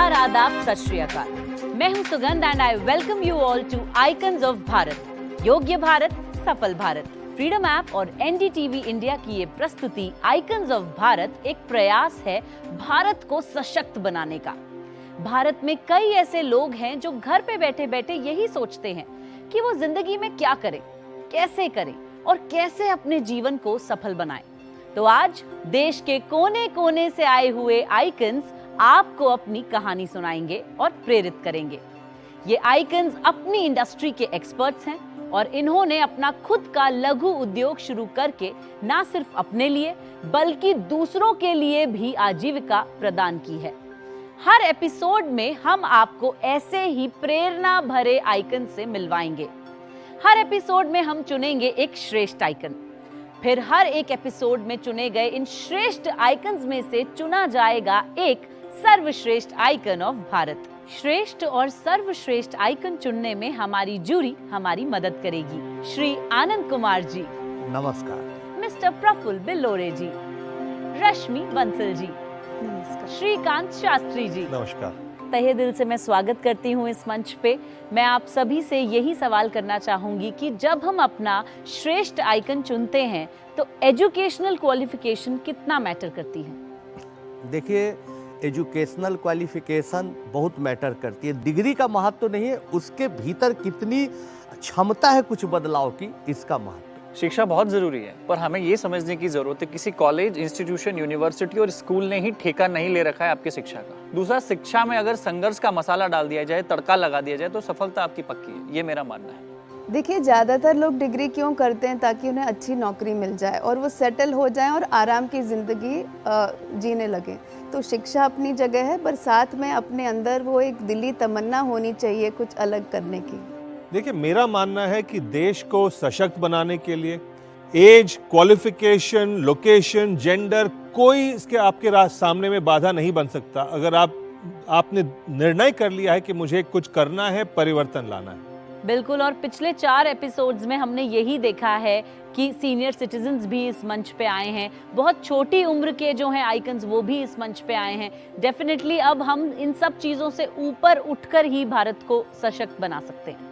नमस्कार, आदाब, सत श्री अकाल। मैं हूं Sugandh and I welcome you all to icons of Bharat. योग्य भारत, सफल भारत। फ्रीडम ऐप और एनडीटीवी इंडिया की ये प्रस्तुति आइकन्स ऑफ भारत एक प्रयास है भारत को सशक्त बनाने का। भारत में कई ऐसे लोग हैं जो घर पे बैठे बैठे यही सोचते हैं कि वो जिंदगी में क्या करें, कैसे करें और कैसे अपने जीवन को सफल बनाएं। तो आज देश के कोने कोने से आए हुए आइकन्स आपको अपनी कहानी सुनाएंगे और प्रेरित करेंगे। ये आइकन्स अपनी इंडस्ट्री के एक्सपर्ट्स हैं और इन्होंने अपना खुद का लघु उद्योग शुरू करके ना सिर्फ अपने लिए बल्कि दूसरों के लिए भी आजीविका प्रदान की है। हर एपिसोड में हम आपको ऐसे ही प्रेरणा भरे आइकन से मिलवाएंगे। हर एपिसोड में हम चुनेंगे एक श्रेष्ठ आइकन, फिर हर एक एपिसोड में चुने गए इन श्रेष्ठ आइकन्स में से चुना जाएगा एक सर्वश्रेष्ठ आइकन ऑफ भारत। श्रेष्ठ और सर्वश्रेष्ठ आइकन चुनने में हमारी जूरी हमारी मदद करेगी। श्री आनंद कुमार जी नमस्कार, मिस्टर प्रफुल्ल बिल्लोरे जी, रश्मि बंसल जी, नमस्कार, श्रीकांत शास्त्री जी, नमस्कार। तहे दिल से मैं स्वागत करती हूँ इस मंच पे। मैं आप सभी से यही सवाल करना चाहूंगी कि जब हम अपना श्रेष्ठ आइकन चुनते हैं तो एजुकेशनल क्वालिफिकेशन कितना मैटर करती है? देखिए, एजुकेशनल क्वालिफिकेशन बहुत मैटर करती है। डिग्री का महत्व तो नहीं है, उसके भीतर कितनी क्षमता है कुछ बदलाव की, इसका महत्व। शिक्षा बहुत जरूरी है, पर हमें ये समझने की जरूरत है किसी कॉलेज, इंस्टीट्यूशन, यूनिवर्सिटी और स्कूल ने ही ठेका नहीं ले रखा है आपकी शिक्षा का। दूसरा, शिक्षा में अगर संघर्ष का मसाला डाल दिया जाए, तड़का लगा दिया जाए तो सफलता आपकी पक्की है। ये मेरा मानना है। देखिए, ज़्यादातर लोग डिग्री क्यों करते हैं? ताकि उन्हें अच्छी नौकरी मिल जाए और वो सेटल हो जाएं और आराम की ज़िंदगी जीने लगें। तो शिक्षा अपनी जगह है, पर साथ में अपने अंदर वो एक दिली तमन्ना होनी चाहिए कुछ अलग करने की। देखिए, मेरा मानना है कि देश को सशक्त बनाने के लिए एज, क्वालिफिकेशन, लोकेशन, जेंडर, कोई इसके आपके सामने में बाधा नहीं बन सकता। अगर आपने निर्णय कर लिया है कि मुझे कुछ करना है, परिवर्तन लाना है। बिल्कुल, और पिछले 4 एपिसोड्स में हमने यही देखा है कि सीनियर सिटीजन्स भी इस मंच पे आए हैं, बहुत छोटी उम्र के जो हैं आइकन्स वो भी इस मंच पे आए हैं। डेफिनेटली अब हम इन सब चीज़ों से ऊपर उठकर ही भारत को सशक्त बना सकते हैं।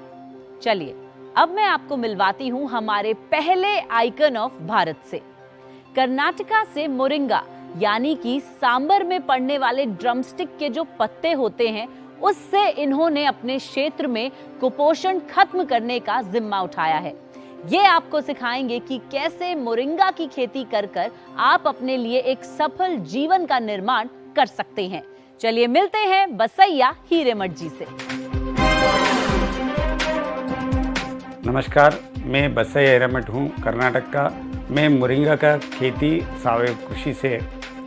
चलिए, अब मैं आपको मिलवाती हूँ हमारे पहले आइकन ऑफ भारत से। कर्नाटका से मोरिंगा यानी कि सांबर में पड़ने वाले ड्रमस्टिक के जो पत्ते होते हैं, उससे इन्होंने अपने क्षेत्र में कुपोषण खत्म करने का जिम्मा उठाया है। ये आपको सिखाएंगे कि कैसे मोरिंगा की खेती कर कर आप अपने लिए एक सफल जीवन का निर्माण कर सकते हैं। चलिए मिलते हैं बसैया हीरेमठ जी से। नमस्कार, मैं बसैया हीरेमठ हूँ, कर्नाटक का। मैं मोरिंगा का खेती सावयव कृषि से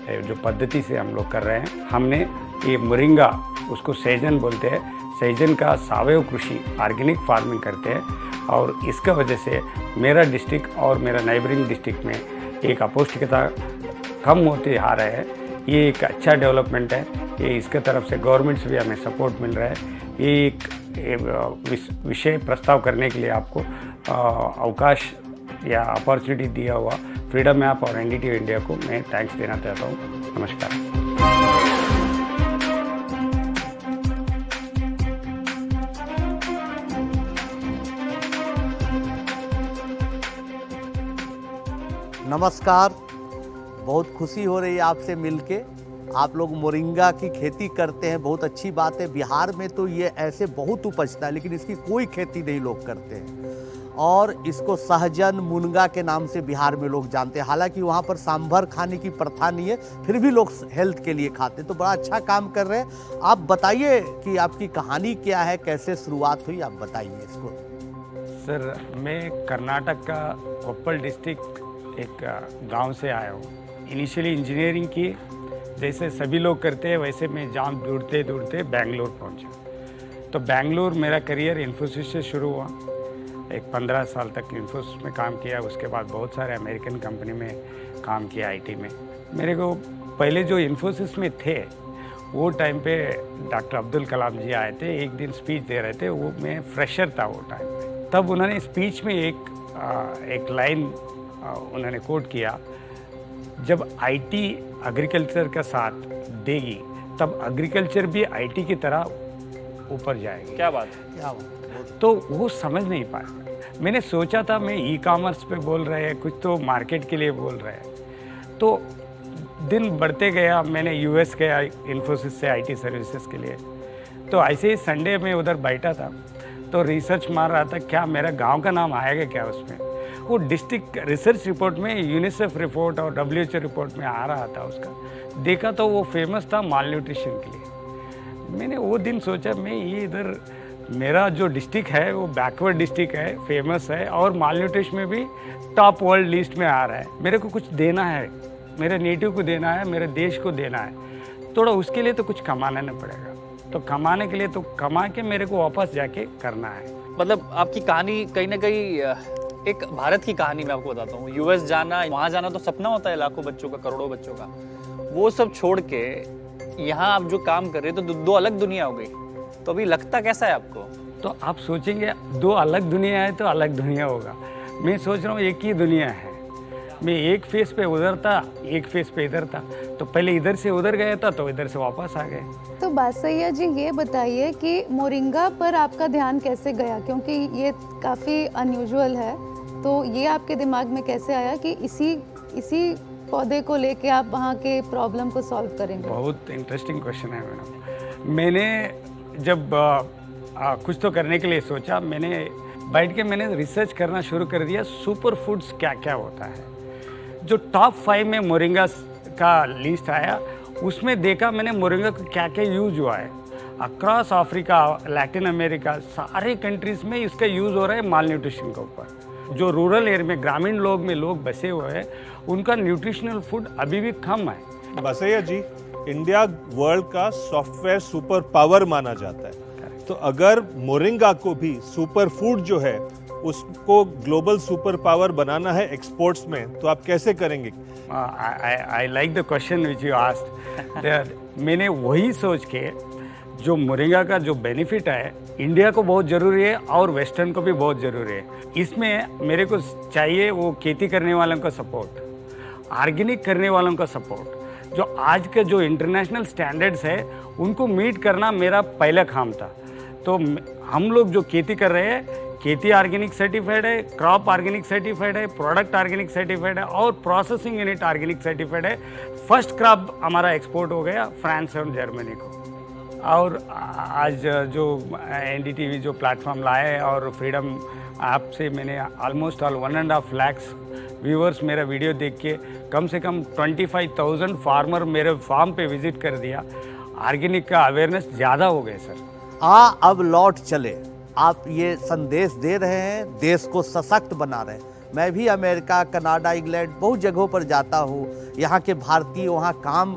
जो पद्धति से हम लोग कर रहे हैं। हमने ये मोरिंगा, उसको सहजन बोलते हैं, सहजन का सावयव कृषि ऑर्गेनिक फार्मिंग करते हैं और इसका वजह से मेरा डिस्ट्रिक्ट और मेरा नेबरिंग डिस्ट्रिक्ट में एक अपौष्टिकता कम होते आ रहा है। ये एक अच्छा डेवलपमेंट है। ये इसके तरफ से गवर्नमेंट से भी हमें सपोर्ट मिल रहा है। ये एक विषय प्रस्ताव करने के लिए आपको अवकाश या अपॉर्चुनिटी दिया हुआ फ्रीडम ऐप और एनडीटीवी इंडिया को मैं थैंक्स देना चाहता हूँ। नमस्कार। नमस्कार, बहुत खुशी हो रही है आपसे मिलके। आप लोग मोरिंगा की खेती करते हैं, बहुत अच्छी बात है। बिहार में तो ये ऐसे बहुत उपजता है, लेकिन इसकी कोई खेती नहीं लोग करते हैं और इसको सहजन, मुनगा के नाम से बिहार में लोग जानते हैं। हालांकि वहाँ पर सांभर खाने की प्रथा नहीं है, फिर भी लोग हेल्थ के लिए खाते हैं। तो बड़ा अच्छा काम कर रहे हैं। आप बताइए कि आपकी कहानी क्या है, कैसे शुरुआत हुई, आप बताइए इसको। सर, मैं कर्नाटक का कोप्पल डिस्ट्रिक्ट एक गांव से आया हूँ। इनिशियली इंजीनियरिंग की, जैसे सभी लोग करते हैं वैसे मैं जॉब ढूंढते ढूंढते बेंगलोर पहुँचा। तो बेंगलोर मेरा करियर इन्फोसिस से शुरू हुआ। एक 15 साल तक इन्फोसिस में काम किया। उसके बाद बहुत सारे अमेरिकन कंपनी में काम किया, आईटी में। मेरे को पहले जो इन्फोसिस में थे वो टाइम पे डॉक्टर अब्दुल कलाम जी आए थे, एक दिन स्पीच दे रहे थे। वो मैं फ्रेशर था वो टाइम पे। तब उन्होंने स्पीच में एक लाइन उन्होंने कोट किया, जब आईटी एग्रीकल्चर का साथ देगी तब एग्रीकल्चर भी आईटी की तरह ऊपर जाएगी। क्या बात है। क्या बात। तो वो समझ नहीं पाया। मैंने सोचा था मैं ई कॉमर्स पे बोल रहे हैं, कुछ तो मार्केट के लिए बोल रहे हैं। तो दिन बढ़ते गया, मैंने यूएस गया इन्फोसिस से आईटी सर्विसेज के लिए। तो ऐसे ही संडे में उधर बैठा था तो रिसर्च मार रहा था क्या मेरा गांव का नाम आएगा क्या उसमें। वो डिस्ट्रिक्ट रिसर्च रिपोर्ट में, यूनिसेफ रिपोर्ट और WHO रिपोर्ट में आ रहा था उसका। देखा तो वो फेमस था माल न्यूट्रिशन के लिए। मैंने वो दिन सोचा मैं ये इधर मेरा जो डिस्ट्रिक्ट है वो बैकवर्ड डिस्ट्रिक्ट है, फेमस है और माल न्यूट्रिशन में भी टॉप वर्ल्ड लिस्ट में आ रहा है। मेरे को कुछ देना है, मेरे नेटिव को देना है, मेरे देश को देना है। थोड़ा उसके लिए तो कुछ कमाना नहीं पड़ेगा। तो कमाने के लिए तो कमा के मेरे को वापस जाके करना है। मतलब आपकी कहानी कहीं ना कहीं एक भारत की कहानी मैं आपको बताता हूँ। यूएस जाना, वहाँ जाना तो सपना होता है लाखों बच्चों का, करोड़ों बच्चों का। वो सब छोड़ के यहाँ आप जो काम कर रहे हैं तो दो अलग दुनिया हो गई। तो अभी लगता कैसा है आपको? तो आप सोचेंगे दो अलग दुनिया है तो अलग दुनिया होगा। मैं सोच रहा हूँ एक ही दुनिया है। मैं एक फेस पे उधर था, एक फेस पे इधर था। तो पहले इधर से उधर गया था तो इधर से वापस आ गए। तो बासैया जी ये बताइए कि मोरिंगा पर आपका ध्यान कैसे गया, क्योंकि ये काफ़ी अनयूजुअल है। तो ये आपके दिमाग में कैसे आया कि इसी पौधे को लेके आप वहाँ के प्रॉब्लम को सॉल्व करेंगे? बहुत इंटरेस्टिंग क्वेश्चन है मैडम। मैंने जब कुछ तो करने के लिए सोचा, मैंने बैठ के मैंने रिसर्च करना शुरू कर दिया सुपर फूड्स क्या क्या होता है। जो टॉप 5 में मोरिंगा का लिस्ट आया उसमें देखा मैंने मोरिंगा का क्या क्या यूज हुआ है। अक्रॉस अफ्रीका, लैटिन अमेरिका, सारे कंट्रीज में इसका यूज़ हो रहा है माल न्यूट्रिशन के ऊपर। जो रूरल एरिया में, ग्रामीण लोग बसे हुए हैं, उनका न्यूट्रिशनल फूड अभी भी कम है। बसैया जी, इंडिया वर्ल्ड का सॉफ्टवेयर सुपर पावर माना जाता है। तो अगर मोरिंगा को भी सुपर फूड जो है उसको ग्लोबल सुपर पावर बनाना है एक्सपोर्ट्स में, तो आप कैसे करेंगे? I like the question which you asked. मैंने वही सोच के जो मोरिंगा का जो बेनिफिट है इंडिया को बहुत ज़रूरी है और वेस्टर्न को भी बहुत ज़रूरी है। इसमें मेरे को चाहिए वो खेती करने वालों का सपोर्ट, ऑर्गेनिक करने वालों का सपोर्ट। जो आज के जो इंटरनेशनल स्टैंडर्ड्स है उनको मीट करना मेरा पहला काम था। तो हम लोग जो खेती कर रहे हैं, खेती ऑर्गेनिक सर्टिफाइड है, क्रॉप ऑर्गेनिक सर्टिफाइड है, प्रोडक्ट ऑर्गेनिक सर्टिफाइड है और प्रोसेसिंग यूनिट ऑर्गेनिक सर्टिफाइड है। फर्स्ट क्रॉप हमारा एक्सपोर्ट हो गया फ्रांस और जर्मनी को। और आज जो NDTV जो प्लेटफॉर्म लाए है और फ्रीडम ऐप से मैंने ऑलमोस्ट 1.5 लाख व्यूअर्स मेरा वीडियो देख के कम से कम 25,000 फार्मर मेरे फार्म पे विजिट कर दिया। ऑर्गेनिक का अवेयरनेस ज़्यादा हो गया सर। अब लौट चले। आप ये संदेश दे रहे हैं, देश को सशक्त बना रहे हैं। मैं भी अमेरिका, कनाडा, इंग्लैंड बहुत जगहों पर जाता हूँ। यहाँ के भारतीय वहाँ काम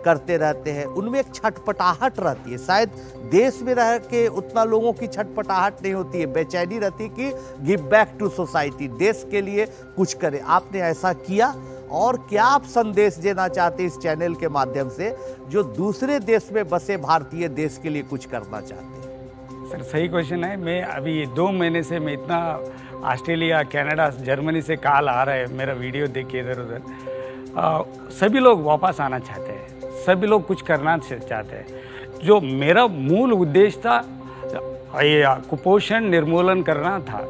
करते रहते हैं, उनमें एक छटपटाहट रहती है। शायद देश में रह के उतना लोगों की छटपटाहट नहीं होती है, बेचैनी रहती है कि गिव बैक टू सोसाइटी, देश के लिए कुछ करें। आपने ऐसा किया, और क्या आप संदेश देना चाहते हैं इस चैनल के माध्यम से जो दूसरे देश में बसे भारतीय देश के लिए कुछ करना चाहते हैं? सर सही क्वेश्चन है। मैं अभी 2 महीने से मैं इतना ऑस्ट्रेलिया, कनाडा, जर्मनी से कॉल आ रहा है मेरा वीडियो देख के इधर उधर। सभी लोग वापस आना चाहते हैं, सभी लोग कुछ करना चाहते हैं। जो मेरा मूल उद्देश्य था ये कुपोषण निर्मूलन करना था,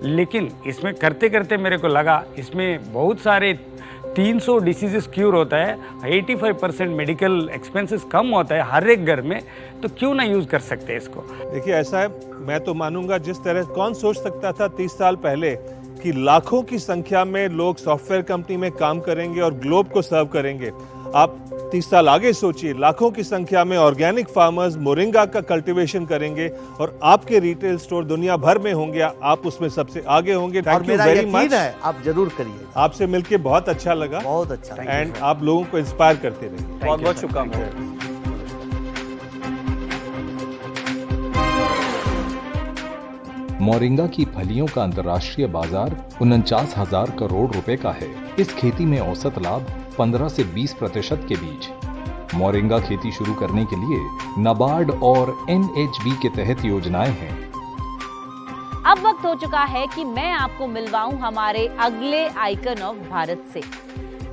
लेकिन इसमें करते करते मेरे को लगा इसमें बहुत सारे 300 डिसीजेस क्यूर होता है, 85% मेडिकल एक्सपेंसेस कम होता है हर एक घर में, तो क्यों ना यूज़ कर सकते हैं इसको। देखिए ऐसा है, मैं तो मानूंगा जिस तरह कौन सोच सकता था 30 साल पहले कि लाखों की संख्या में लोग सॉफ्टवेयर कंपनी में काम करेंगे और ग्लोब को सर्व करेंगे। आप 30 साल आगे सोचिए, लाखों की संख्या में ऑर्गेनिक फार्मर्स मोरिंगा का कल्टीवेशन करेंगे और आपके रिटेल स्टोर दुनिया भर में होंगे, आप उसमें सबसे आगे होंगे। और मेरा यकीन है आप जरूर करिए। आपसे मिलके बहुत अच्छा लगा, बहुत अच्छा, एंड आप लोगों को इंस्पायर करते रहिए। बहुत बहुत शुभकामनाएं। मोरिंगा की फलियों का अंतर्राष्ट्रीय बाजार 49,000 करोड़ रुपए का है। इस खेती में औसत लाभ 15 से 20% के बीच। मोरिंगा खेती शुरू करने के लिए नाबार्ड और NHB के तहत योजनाएं हैं। अब वक्त हो चुका है कि मैं आपको मिलवाऊं हमारे अगले आइकन ऑफ भारत से।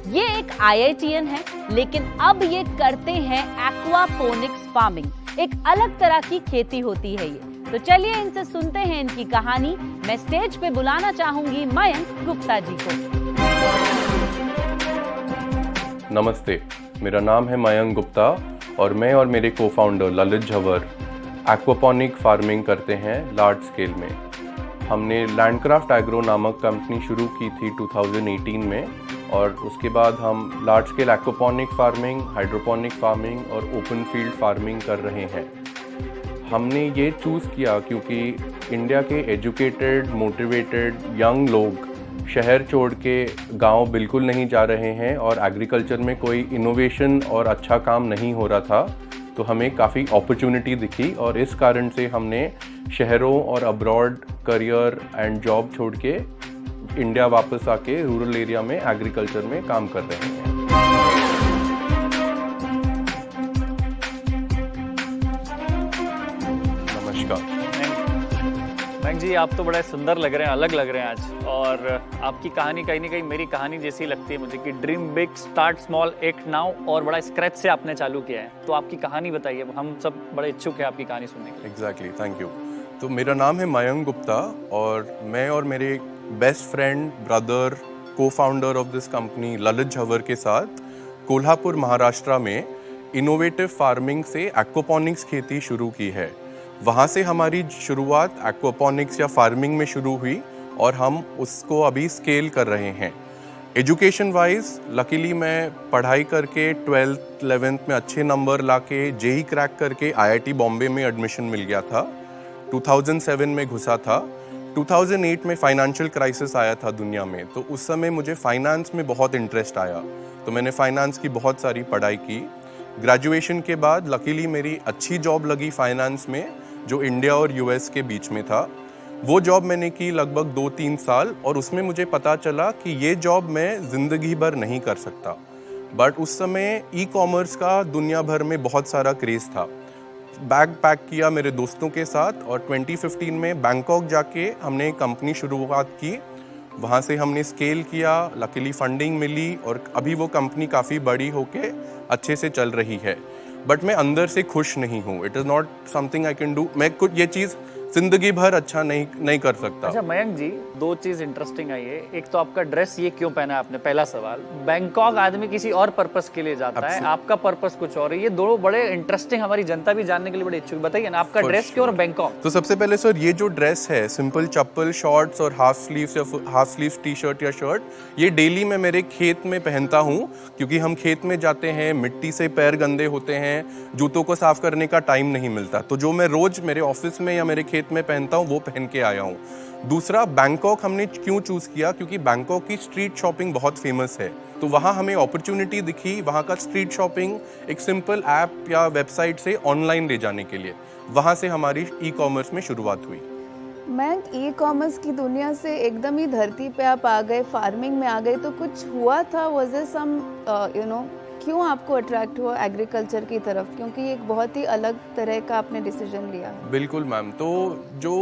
ये एक IITian है, लेकिन अब ये करते हैं एक्वापोनिक्स फार्मिंग। एक अलग तरह की खेती होती है ये। तो चलिए इनसे सुनते हैं इनकी कहानी। मैं स्टेज पे बुलाना चाहूंगी मयंक गुप्ता जी को। नमस्ते, मेरा नाम है मयंक गुप्ता और मैं और मेरे को-फाउंडर ललित झवर एक्वापोनिक फार्मिंग करते हैं लार्ज स्केल में। हमने लैंडक्राफ्ट एग्रो नामक कंपनी शुरू की थी 2018 में और उसके बाद हम large scale aquaponic farming, hydroponic farming और ओपन फील्ड फार्मिंग कर रहे हैं। हमने ये चूज़ किया क्योंकि इंडिया के एजुकेटेड, मोटिवेटेड यंग लोग शहर छोड़ के गांव बिल्कुल नहीं जा रहे हैं और एग्रीकल्चर में कोई इनोवेशन और अच्छा काम नहीं हो रहा था, तो हमें काफ़ी अपॉर्चुनिटी दिखी और इस कारण से हमने शहरों और अब्रॉड करियर एंड जॉब छोड़ के इंडिया वापस आके रूरल एरिया में एग्रीकल्चर में काम कर रहे हैं। नमस्कार मयंक जी, आप तो बड़े सुंदर लग रहे हैं, अलग लग रहे हैं आज। और आपकी कहानी कहीं ना कहीं मेरी कहानी जैसी लगती है मुझे कि dream big, start small, act now, और बड़ा स्क्रैच से आपने चालू किया है। तो आपकी कहानी बताइए, हम सब बड़े इच्छुक हैं आपकी कहानी सुनने के लिए। Exactly, thank you. तो मेरा नाम है मयंक गुप्ता और मैं और मेरे best friend, brother, co-founder of this company Lalit Jhawar के साथ कोल्हापुर महाराष्ट्र में इनोवेटिव फार्मिंग से एक्वापोनिक्स खेती शुरू की है। वहाँ से हमारी शुरुआत एक्वापोनिक्स या फार्मिंग में शुरू हुई और हम उसको अभी स्केल कर रहे हैं। एजुकेशन वाइज लकीली मैं पढ़ाई करके 12th 11th में अच्छे नंबर लाके जेई क्रैक करके IIT बॉम्बे में एडमिशन मिल गया था। 2007 में घुसा था। 2008 में फाइनेंशियल क्राइसिस आया था दुनिया में, तो उस समय मुझे फाइनेंस में बहुत इंटरेस्ट आया, तो मैंने फाइनेंस की बहुत सारी पढ़ाई की। ग्रेजुएशन के बाद लकीली मेरी अच्छी जॉब लगी फाइनेंस में, जो इंडिया और US के बीच में था। वो जॉब मैंने की लगभग 2-3 साल और उसमें मुझे पता चला कि ये जॉब मैं ज़िंदगी भर नहीं कर सकता। बट उस समय ई-कॉमर्स का दुनिया भर में बहुत सारा क्रेज़ था। बैग पैक किया मेरे दोस्तों के साथ और 2015 में बैंकॉक जाके हमने एक कंपनी शुरुआत की। वहाँ से हमने स्केल किया, लकीली फंडिंग मिली और अभी वो कंपनी काफ़ी बड़ी होके अच्छे से चल रही है। बट मैं अंदर से खुश नहीं हूँ। It is not something I can do. मैं कुछ ये चीज़ जिंदगी भर अच्छा नहीं कर सकता। अच्छा मयंक जी, दो चीज इंटरेस्टिंग आई है। एक तो आपका ड्रेस ये क्यों पहना है आपने, पहला सवाल। बैंकॉक आदमी किसी और पर्पस के लिए जाता है, आपका पर्पस कुछ और है। ये दोनों बड़े इंटरेस्टिंग, हमारी जनता भी जानने के लिए बड़े इच्छुक। बताइए ना, आपका ड्रेस क्यों और बैंकॉक? तो सबसे पहले सर, ये जो ड्रेस है, सिंपल चप्पल, शॉर्ट्स और हाफ स्लीव टी शर्ट या शर्ट, ये डेली मैं मेरे खेत में पहनता हूँ, क्योंकि हम खेत में जाते हैं, मिट्टी से पैर गंदे होते हैं, जूतों को साफ करने का टाइम नहीं मिलता, तो जो मैं रोज मेरे ऑफिस में या मेरे खेत में पहनता हूँ वो पहन के आया हूँ। दूसरा, बैंकॉक हमने क्यों चूज किया, क्योंकि बैंकॉक की स्ट्रीट शॉपिंग बहुत फेमस है, तो वहाँ हमें अपॉर्चुनिटी दिखी वहाँ का स्ट्रीट शॉपिंग एक सिंपल ऐप या वेबसाइट से ऑनलाइन ले जाने के लिए। वहाँ से हमारी ई-कॉमर्स में शुरुआत हुई। मैं ई-कॉमर्स की दुनिया से एकदम ही धरती पे आप आ गए, फार्मिंग में आ गए, तो कुछ हुआ था? वाज देयर सम क्यों आपको अट्रैक्ट हुआ एग्रीकल्चर की तरफ, क्योंकि एक बहुत ही अलग तरह का आपने डिसीजन लिया? बिल्कुल मैम, तो जो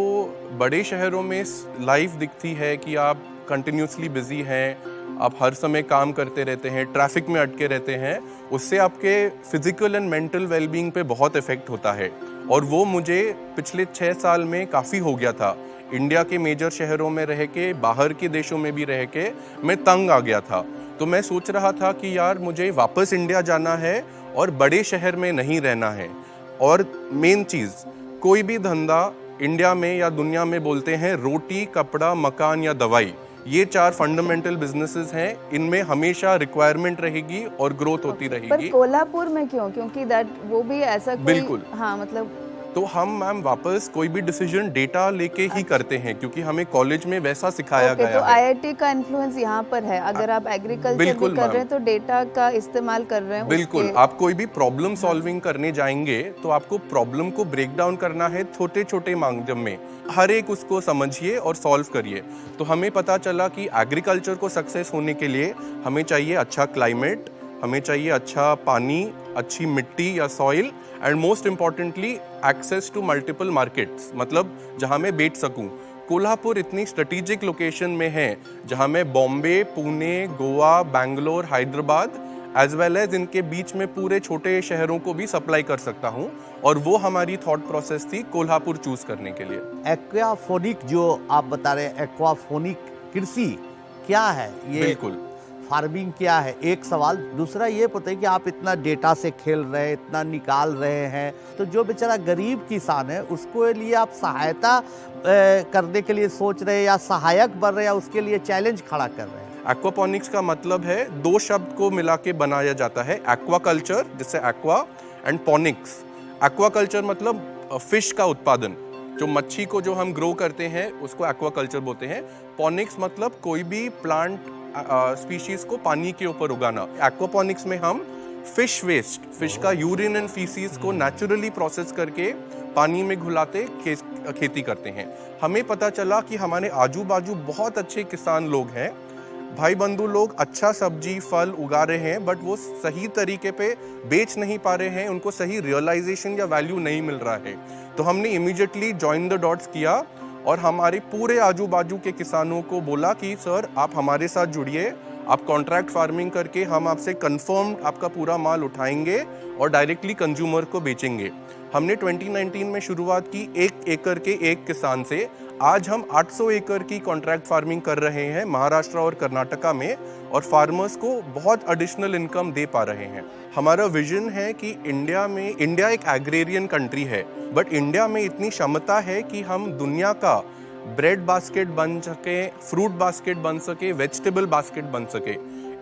बड़े शहरों में लाइफ दिखती है कि आप कंटिन्यूसली बिजी हैं, आप हर समय काम करते रहते हैं, ट्रैफिक में अटके रहते हैं, उससे आपके फिजिकल एंड मेंटल वेलबींग पे बहुत इफेक्ट होता है। और वो मुझे पिछले 6 साल में काफ़ी हो गया था। इंडिया के मेजर शहरों में रह के, बाहर के देशों में भी रह के मैं तंग आ गया था। तो मैं सोच रहा था कि यार मुझे वापस इंडिया जाना है और बड़े शहर में नहीं रहना है। और मेन चीज़, कोई भी धंधा इंडिया में या दुनिया में बोलते हैं रोटी, कपड़ा, मकान या दवाई, ये 4 फंडामेंटल बिजनेसेस हैं, इनमें हमेशा रिक्वायरमेंट रहेगी और ग्रोथ होती रहेगी। पर कोल्हापुर में क्यों? क्योंकि वो भी ऐसा कोई, बिल्कुल, हाँ, मतलब तो हम मैम वापस कोई भी डिसीजन डेटा लेके ही करते हैं, क्योंकि हमें कॉलेज में वैसा सिखाया गया तो है। IIT का इन्फ्लुएंस यहाँ पर है। अगर आप एग्रीकल्चर भी कर रहे हैं तो डेटा का इस्तेमाल कर रहे हैं। बिल्कुल, आप कोई भी प्रॉब्लम सॉल्विंग करने जाएंगे तो आपको प्रॉब्लम को ब्रेक डाउन करना है छोटे छोटे माध्यम में, हर एक उसको समझिए और सॉल्व करिए। तो हमें पता चला कि एग्रीकल्चर को सक्सेस होने के लिए हमें चाहिए अच्छा क्लाइमेट, हमें चाहिए अच्छा पानी, अच्छी मिट्टी या soil, and most importantly access to multiple markets, मतलब जहां मैं बेच सकूं। कोल्हापुर इतनी स्ट्रेटेजिक लोकेशन में है जहां मैं Bombay, Pune, Goa, Bangalore, Hyderabad as well as इनके बीच में पूरे छोटे शहरों को भी सप्लाई कर सकता हूं, और वो हमारी थॉट प्रोसेस थी कोल्हापुर चूज करने के लिए। एक्वाफोनिक जो आप बता रहे हैं, एक्वाफोनिक कृषि क्या है ये? बिल्कुल, फार्मिंग क्या है, एक सवाल। दूसरा ये पता है कि आप इतना डेटा से खेल रहे हैं, इतना निकाल रहे हैं, तो जो बेचारा गरीब किसान है उसको लिए आप सहायता करने के लिए सोच रहे हैं या सहायक बन रहे हैं या उसके लिए चैलेंज खड़ा कर रहे हैं? एक्वापॉनिक्स का मतलब है दो शब्द को मिला के बनाया जाता है, एक्वाकल्चर जिससे एक्वा एंड पॉनिक्स। एक्वाकल्चर मतलब फिश का उत्पादन, जो मच्छी को जो हम ग्रो करते हैं उसको एक्वाकल्चर बोलते हैं। पॉनिक्स मतलब कोई भी प्लांट स्पीशीज को पानी के ऊपर उगाना। एक्वापॉनिक्स में हम फिश वेस्ट, फिश का यूरिन एंड फीसीज को नेचुरली प्रोसेस करके पानी में घुलाते खेती करते हैं। हमें पता चला कि हमारे आजू बाजू बहुत अच्छे किसान लोग हैं, भाई बंधु लोग अच्छा सब्जी फल उगा रहे हैं, बट वो सही तरीके पे बेच नहीं पा रहे हैं, उनको सही रियलाइजेशन या वैल्यू नहीं मिल रहा है। तो हमने इमीडिएटली जॉइन द डॉट्स किया और हमारे पूरे आजू बाजू के किसानों को बोला कि सर आप हमारे साथ जुड़िए, आप कॉन्ट्रैक्ट फार्मिंग करके हम आपसे कंफर्म आपका पूरा माल उठाएंगे और डायरेक्टली कंज्यूमर को बेचेंगे। हमने 2019 में शुरुआत की 1 एकड़ के एक किसान से। आज हम 800 एकड़ की कॉन्ट्रैक्ट फार्मिंग कर रहे हैं महाराष्ट्र और कर्नाटका में, और फार्मर्स को बहुत एडिशनल इनकम दे पा रहे हैं। हमारा विजन है कि इंडिया एक एग्रेरियन कंट्री है, बट इंडिया में इतनी क्षमता है कि हम दुनिया का ब्रेड बास्केट बन सके, फ्रूट बास्केट बन सके, वेजिटेबल बास्केट बन सके।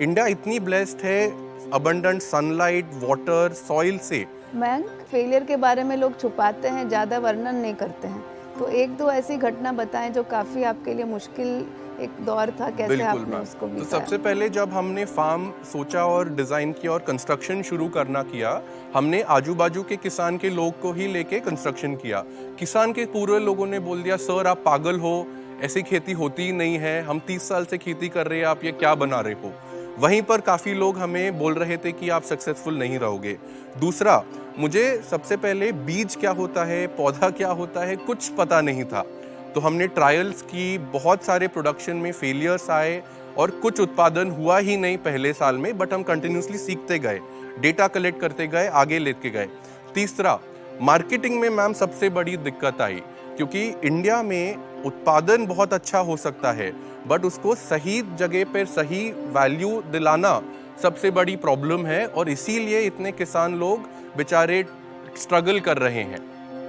इंडिया इतनी ब्लेस्ड है अबंडेंट सनलाइट, वाटर, सॉइल से। मयंक, फेलियर के बारे में लोग छुपाते हैं, ज़्यादा वर्णन नहीं करते हैं, तो एक दो ऐसी घटना बताएं जो काफ़ी आपके लिए मुश्किल एक दौर था, कैसे आपने उसको तो बिताया? सबसे पहले जब हमने फार्म सोचा और डिज़ाइन किया और कंस्ट्रक्शन शुरू करना किया, हमने आजू बाजू के किसान के लोग को ही लेके कंस्ट्रक्शन किया। किसान के पूरे लोगों ने बोल दिया सर आप पागल हो, ऐसी खेती होती ही नहीं है, हम 30 साल से खेती कर रहे हैं, आप ये क्या बना रहे हो। वहीं पर काफ़ी लोग हमें बोल रहे थे कि आप सक्सेसफुल नहीं रहोगे। दूसरा, मुझे सबसे पहले बीज क्या होता है, पौधा क्या होता है, कुछ पता नहीं था। तो हमने ट्रायल्स की, बहुत सारे प्रोडक्शन में फेलियर्स आए और कुछ उत्पादन हुआ ही नहीं पहले साल में, बट हम कंटिन्यूसली सीखते गए, डेटा कलेक्ट करते गए, आगे लेके गए। तीसरा, मार्केटिंग में मैम सबसे बड़ी दिक्कत आई, क्योंकि इंडिया में उत्पादन बहुत अच्छा हो सकता है, बट उसको सही जगह पर सही वैल्यू दिलाना सबसे बड़ी प्रॉब्लम है, और इसीलिए इतने किसान लोग बेचारे स्ट्रगल कर रहे हैं।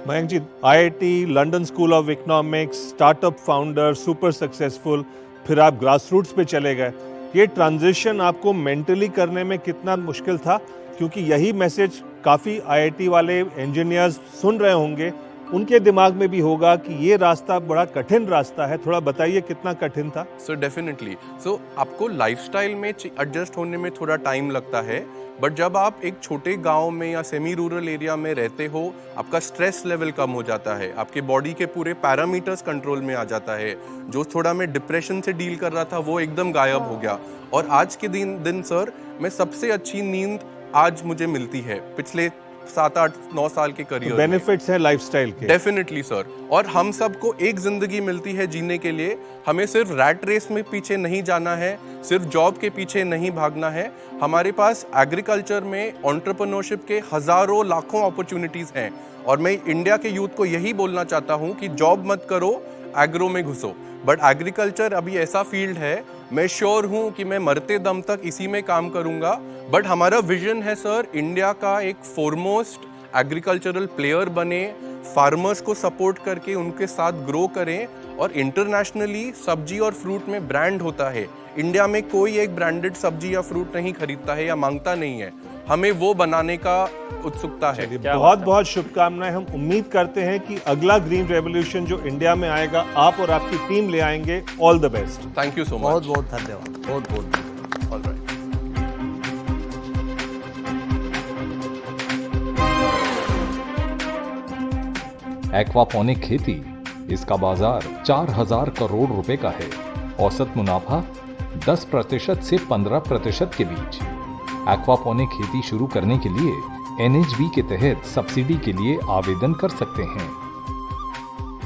मयंक जी, IIT, London school of economics, startup founder, super successful, फिर आप ग्रास रूट्स पे चले गए। ये ट्रांजिशन आपको मेंटली करने में कितना मुश्किल था? क्योंकि यही मैसेज काफ़ी IIT वाले इंजीनियर्स सुन रहे होंगे, उनके दिमाग में भी होगा कि ये रास्ता बड़ा कठिन रास्ता है। थोड़ा बताइए कितना कठिन था? सो डेफिनेटली, सो आपको लाइफस्टाइल में एडजस्ट होने में थोड़ा टाइम लगता है, बट जब आप एक छोटे गांव में या सेमी रूरल एरिया में रहते हो, आपका स्ट्रेस लेवल कम हो जाता है, आपके बॉडी के पूरे पैरामीटर्स कंट्रोल में आ जाता है। जो थोड़ा मैं डिप्रेशन से डील कर रहा था वो एकदम गायब हो गया, और आज के दिन सर मैं सबसे अच्छी नींद आज मुझे मिलती है पिछले 7, 8, 9 साल के करियर। बेनिफिट्स हैं लाइफस्टाइल के। डेफिनेटली सर, और हम सबको एक जिंदगी मिलती है जीने के लिए। हमें सिर्फ रैट रेस में पीछे नहीं जाना है, सिर्फ जॉब के पीछे नहीं भागना है। हमारे पास एग्रीकल्चर में एंटरप्रेन्योरशिप के हजारों लाखों अपॉर्चुनिटीज हैं, और मैं इंडिया के यूथ को यही बोलना चाहता हूं कि जॉब मत करो, एग्रो में घुसो। बट एग्रीकल्चर अभी ऐसा फील्ड है, मैं श्योर हूं कि मैं मरते दम तक इसी में काम करूंगा। बट हमारा विजन है सर, इंडिया का एक फोरमोस्ट एग्रीकल्चरल प्लेयर बने, फार्मर्स को सपोर्ट करके उनके साथ ग्रो करें, और इंटरनेशनली सब्जी और फ्रूट में ब्रांड होता है। इंडिया में कोई एक ब्रांडेड सब्जी या फ्रूट नहीं खरीदता है या मांगता नहीं है, हमें वो बनाने का उत्सुकता है। बहुत बहुत शुभकामनाएं। हम उम्मीद करते हैं कि अगला ग्रीन रेवोल्यूशन जो इंडिया में आएगा, आप और आपकी टीम ले आएंगे। All the best. Thank you so much. बहुत बहुत धन्यवाद, बहुत बहुत धन्यवाद। All right. एक्वापॉनिक खेती, इसका बाजार 4000 करोड़ रुपए का है। औसत मुनाफा 10% से 15% के बीच। एक्वापॉनिक खेती शुरू करने के लिए NHB के तहत सब्सिडी के लिए आवेदन कर सकते हैं।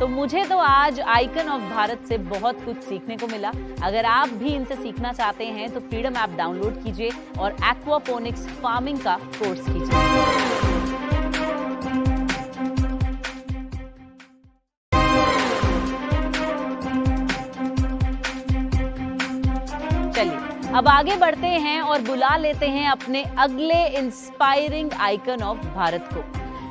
तो मुझे तो आज आइकन ऑफ भारत से बहुत कुछ सीखने को मिला। अगर आप भी इनसे सीखना चाहते हैं तो फ्रीडम ऐप डाउनलोड कीजिए और एक्वापोनिक्स फार्मिंग का कोर्स कीजिए। अब आगे बढ़ते हैं और बुला लेते हैं अपने अगले इंस्पायरिंग आइकन ऑफ भारत को।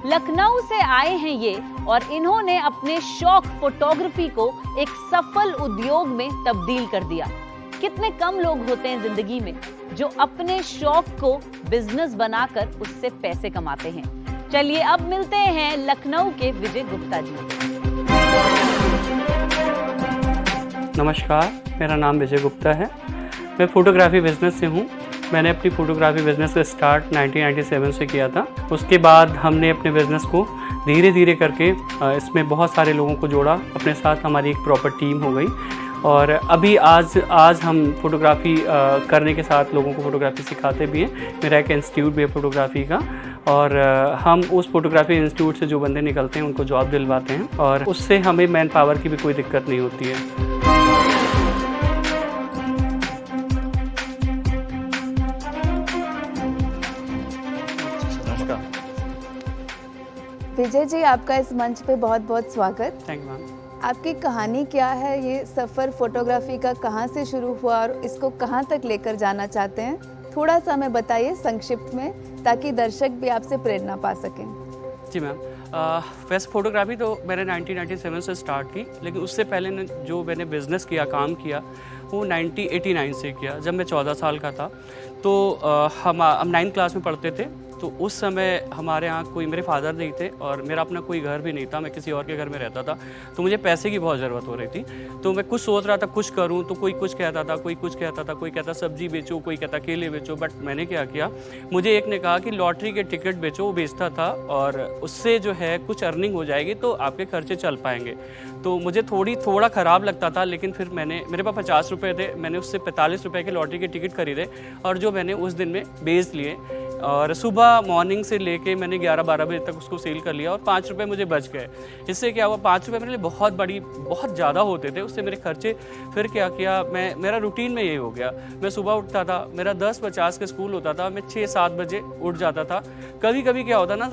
लखनऊ से आए हैं ये और इन्होंने अपने शौक फोटोग्राफी को एक सफल उद्योग में तब्दील कर दिया। कितने कम लोग होते हैं जिंदगी में जो अपने शौक को बिजनेस बनाकर उससे पैसे कमाते हैं। चलिए अब मिलते हैं लखनऊ के विजय गुप्ता जी से। नमस्कार, मेरा नाम विजय गुप्ता है। मैं फ़ोटोग्राफी बिज़नेस से हूँ। मैंने अपनी फ़ोटोग्राफी बिज़नेस का स्टार्ट 1997 से किया था। उसके बाद हमने अपने बिज़नेस को धीरे धीरे करके इसमें बहुत सारे लोगों को जोड़ा अपने साथ। हमारी एक प्रॉपर टीम हो गई और अभी आज हम फ़ोटोग्राफी करने के साथ लोगों को फ़ोटोग्राफी सिखाते भी हैं। मेरा एक इंस्टीट्यूट भी है फ़ोटोग्राफी का और हम उस फ़ोटोग्राफी इंस्टीट्यूट से जो बंदे निकलते हैं उनको जॉब दिलवाते हैं और उससे हमें मैन पावर की भी कोई दिक्कत नहीं होती है। विजय जी, आपका इस मंच पे बहुत बहुत स्वागत। Thank you ma'am. आपकी कहानी क्या है? ये सफ़र फोटोग्राफी का कहाँ से शुरू हुआ और इसको कहाँ तक लेकर जाना चाहते हैं? थोड़ा सा हमें बताइए संक्षिप्त में, ताकि दर्शक भी आपसे प्रेरणा पा सकें। जी मैम, वैसे फ़ोटोग्राफी तो मैंने 1997 से स्टार्ट की, लेकिन उससे पहले जो मैंने बिज़नेस किया, काम किया, वो 1989 से किया। जब मैं 14 साल का था तो हम 9th क्लास में पढ़ते थे। तो उस समय हमारे यहाँ कोई, मेरे फादर नहीं थे और मेरा अपना कोई घर भी नहीं था, मैं किसी और के घर में रहता था। तो मुझे पैसे की बहुत ज़रूरत हो रही थी। तो मैं कुछ सोच रहा था कुछ करूँ, तो कोई कुछ कहता था, कोई कुछ कहता था, कोई कहता सब्जी बेचो, कोई कहता केले बेचो। बट मैंने क्या किया, मुझे एक ने कहा कि लॉटरी के टिकट बेचो। वो बेचता था और उससे जो है कुछ अर्निंग हो जाएगी तो आपके खर्चे चल पाएंगे। तो मुझे थोड़ा ख़राब लगता था, लेकिन फिर मेरे पास 50 रुपये थे। मैंने उससे 45 रुपये के लॉटरी के टिकट खरीदे और जो मैंने उस दिन में बेच लिए और सुबह मॉर्निंग से लेके मैंने 11-12 बजे तक उसको सेल कर लिया और 5 रुपये मुझे बच गए। इससे क्या हुआ, 5 रुपये मेरे लिए बहुत ज़्यादा होते थे। उससे मेरे खर्चे, फिर क्या किया, मेरा रूटीन में यही हो गया। मैं सुबह उठता था, मेरा 10:50 का स्कूल होता था, मैं 6-7 बजे उठ जाता था। कभी कभी क्या होता ना,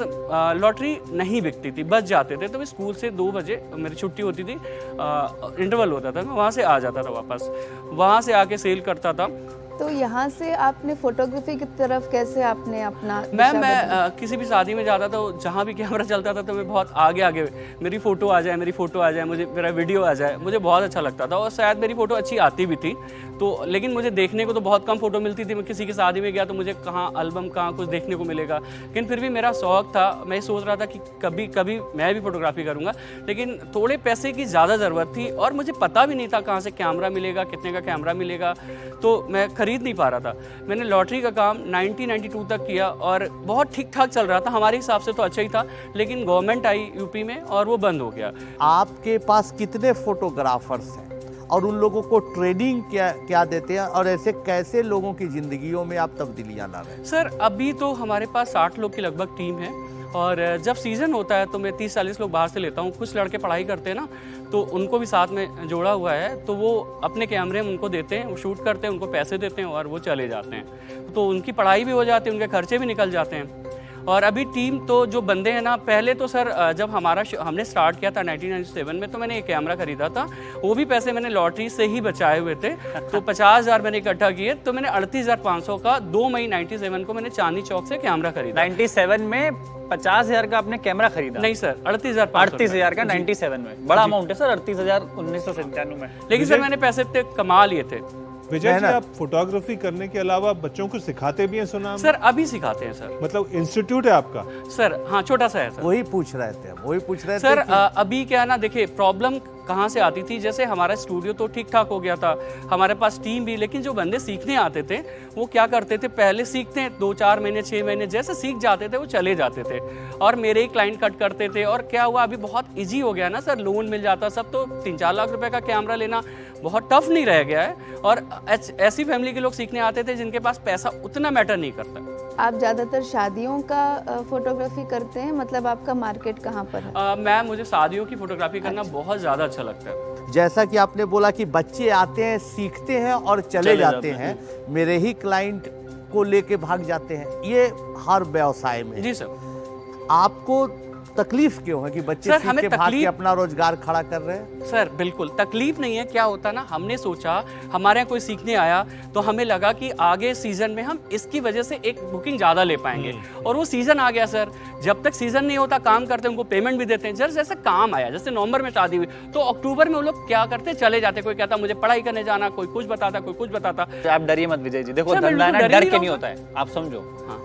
लॉटरी नहीं बिकती थी, बच जाते थे, तो मैं स्कूल से 2 बजे मेरी छुट्टी होती थी, इंटरवल होता था, मैं वहाँ से आ जाता था वापस, वहाँ से आके सेल करता था। तो यहाँ से आपने फोटोग्राफी की तरफ कैसे आपने अपना मैम, मैं किसी भी शादी में जाता था, जहाँ भी कैमरा चलता था तो मैं बहुत आगे मेरी फ़ोटो आ जाए, मुझे मेरा वीडियो आ जाए, मुझे बहुत अच्छा लगता था। और शायद मेरी फ़ोटो अच्छी आती भी थी, तो लेकिन मुझे देखने को तो बहुत कम फ़ोटो मिलती थी। मैं किसी की शादी में गया तो मुझे कहाँ एल्बम, कहाँ कुछ देखने को मिलेगा। लेकिन फिर भी मेरा शौक़ था, मैं सोच रहा था कि कभी मैं भी फ़ोटोग्राफी करूँगा, लेकिन थोड़े पैसे की ज़्यादा ज़रूरत थी और मुझे पता भी नहीं था कहाँ से कैमरा मिलेगा, कितने का कैमरा मिलेगा, तो मैं खरीद नहीं पा रहा था। मैंने लॉटरी का काम 1992 तक किया और बहुत ठीक ठाक चल रहा था, हमारे हिसाब से तो अच्छा ही था। लेकिन गवर्नमेंट आई यूपी में और वो बंद हो गया। आपके पास कितने फोटोग्राफर्स हैं और उन लोगों को ट्रेनिंग क्या देते हैं और ऐसे कैसे लोगों की जिंदगियों में आप तब्दीलियां ला रहे हैं? सर, अभी तो हमारे पास 60 लोग की लगभग टीम है और जब सीज़न होता है तो मैं 30-40 लोग बाहर से लेता हूँ। कुछ लड़के पढ़ाई करते हैं ना, तो उनको भी साथ में जोड़ा हुआ है, तो वो अपने कैमरे में उनको देते हैं, वो शूट करते हैं, उनको पैसे देते हैं और वो चले जाते हैं। तो उनकी पढ़ाई भी हो जाती है, उनके खर्चे भी निकल जाते हैं। और अभी टीम तो जो बंदे हैं ना, पहले तो सर जब हमने स्टार्ट किया था 1997 में, तो मैंने एक कैमरा खरीदा था, वो भी पैसे मैंने लॉटरी से ही बचाए हुए थे। तो 50,000 मैंने इकट्ठा किए, तो मैंने 38,500 का 2 मई 97 को मैंने चांदनी चौक से कैमरा खरीदा। 97 में 50,000 का आपने कैमरा खरीदा? नहीं सर, 38,000 का 97 में। बड़ा अमाउंट है सर, 38,000 1997 में। लेकिन सर मैंने पैसे कमा लिए थे। विजय जी, आप फोटोग्राफी करने के अलावा बच्चों को सिखाते भी हैं, सुना हमने? सर अभी सिखाते हैं सर। मतलब इंस्टीट्यूट है आपका? सर हाँ, छोटा सा है सर। वही पूछ रहे थे सर अभी क्या ना, देखिए प्रॉब्लम कहाँ से आती थी, जैसे हमारा स्टूडियो तो ठीक ठाक हो गया था, हमारे पास टीम भी, लेकिन जो बंदे सीखने आते थे वो क्या करते थे, पहले सीखते हैं 2-4 महीने 6 महीने, जैसे सीख जाते थे वो चले जाते थे और मेरे ही क्लाइंट कट करते थे। और क्या हुआ, अभी बहुत इजी हो गया ना सर, लोन मिल जाता सब, तो 3-4 लाख रुपए का कैमरा लेना बहुत टफ नहीं रह गया है। और ऐसी फैमिली के लोग सीखने आते थे जिनके पास पैसा उतना मैटर नहीं करता। आप ज़्यादातर शादियों का फोटोग्राफी करते हैं, मतलब आपका मार्केट कहाँ पर है? मैम मुझे शादियों की फोटोग्राफी करना बहुत ज़्यादा अच्छा लगता है। जैसा कि आपने बोला कि बच्चे आते हैं, सीखते हैं और चले जाते हैं, मेरे ही क्लाइंट को लेके भाग जाते हैं, ये हर व्यवसाय में। जी सर। आपको तकलीफ क्यों है कि बच्चे सर, सीख हमें के भाग के तकलीफ- अपना रोजगार खड़ा कर रहे हैं? सर बिल्कुल तकलीफ नहीं है। क्या होता ना, हमने सोचा हमारे यहाँ कोई सीखने आया तो हमें लगा कि आगे सीजन में हम इसकी वजह से एक बुकिंग ज़्यादा ले पाएंगे, और वो सीजन आ गया सर। जब तक सीजन नहीं होता काम करते, उनको पेमेंट भी देते हैं। जैसे काम आया, जैसे नवंबर में शादी हुई तो अक्टूबर में वो लोग क्या करते, चले जाते। कोई कहता मुझे पढ़ाई करने जाना, कोई कुछ बताता, कोई कुछ बताता। आप डरिए मत विजय जी, देखो सर, मैं धंधा ना बिल्कुल डर डर ही के नहीं नहीं रहा होता है, आप समझो। हाँ।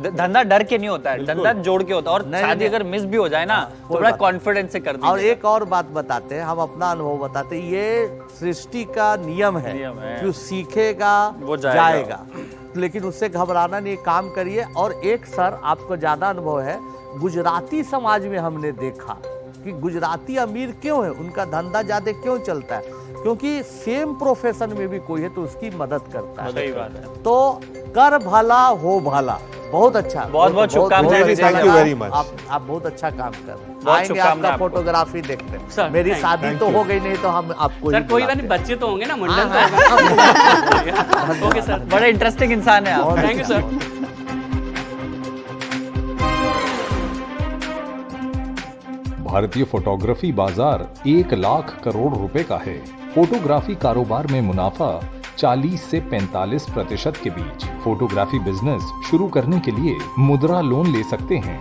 धंधा डर के नहीं होता है, धंधा जोड़ के होता है। और नहीं, शादी नहीं। अगर मिस भी हो जाए ना तो कोई बड़ा बात कॉन्फिडेंस से कर और दीजिए। एक और बात बताते हैं, हम अपना अनुभव बताते हैं, ये सृष्टि का नियम है कि सीखेगा वो जाएगा, लेकिन उससे घबराना नहीं, काम करिए। और एक सर, आपको ज्यादा अनुभव है, गुजराती समाज में हमने देखा कि गुजराती अमीर क्यों है, उनका धंधा ज्यादा क्यों चलता है, क्योंकि सेम प्रोफेशन में भी कोई है तो उसकी मदद करता है। सही बात है। तो कर भला हो भला। बहुत अच्छा, बहुत शुभकामनाएं बहुत विजय अच्छा जी, लगा। thank you very much। आप बहुत अच्छा काम कर रहे हैं। बहुत आएंगे, शुभकामनाएं आपका आपको। फोटोग्राफी देखते हैं। सर, मेरी thank- शादी thank तो you। हो गई, नहीं तो हम आपको सर ही कोई बात बुलाते नहीं, हैं। बच्चे तो होंगे ना, मुंडन तो होगा। ओके सर, बड़े इंटरेस्टिंग इंसान है आप। बहुत थैंक यू अच्छा, सर। बहुत अच्छा। भारतीय फोटोग्राफी बाजार 1 लाख करोड़ रुपए का है। फोटोग्राफी कारोबार में मुनाफा 40 से 45% के बीच। फोटोग्राफी बिजनेस शुरू करने के लिए मुद्रा लोन ले सकते हैं।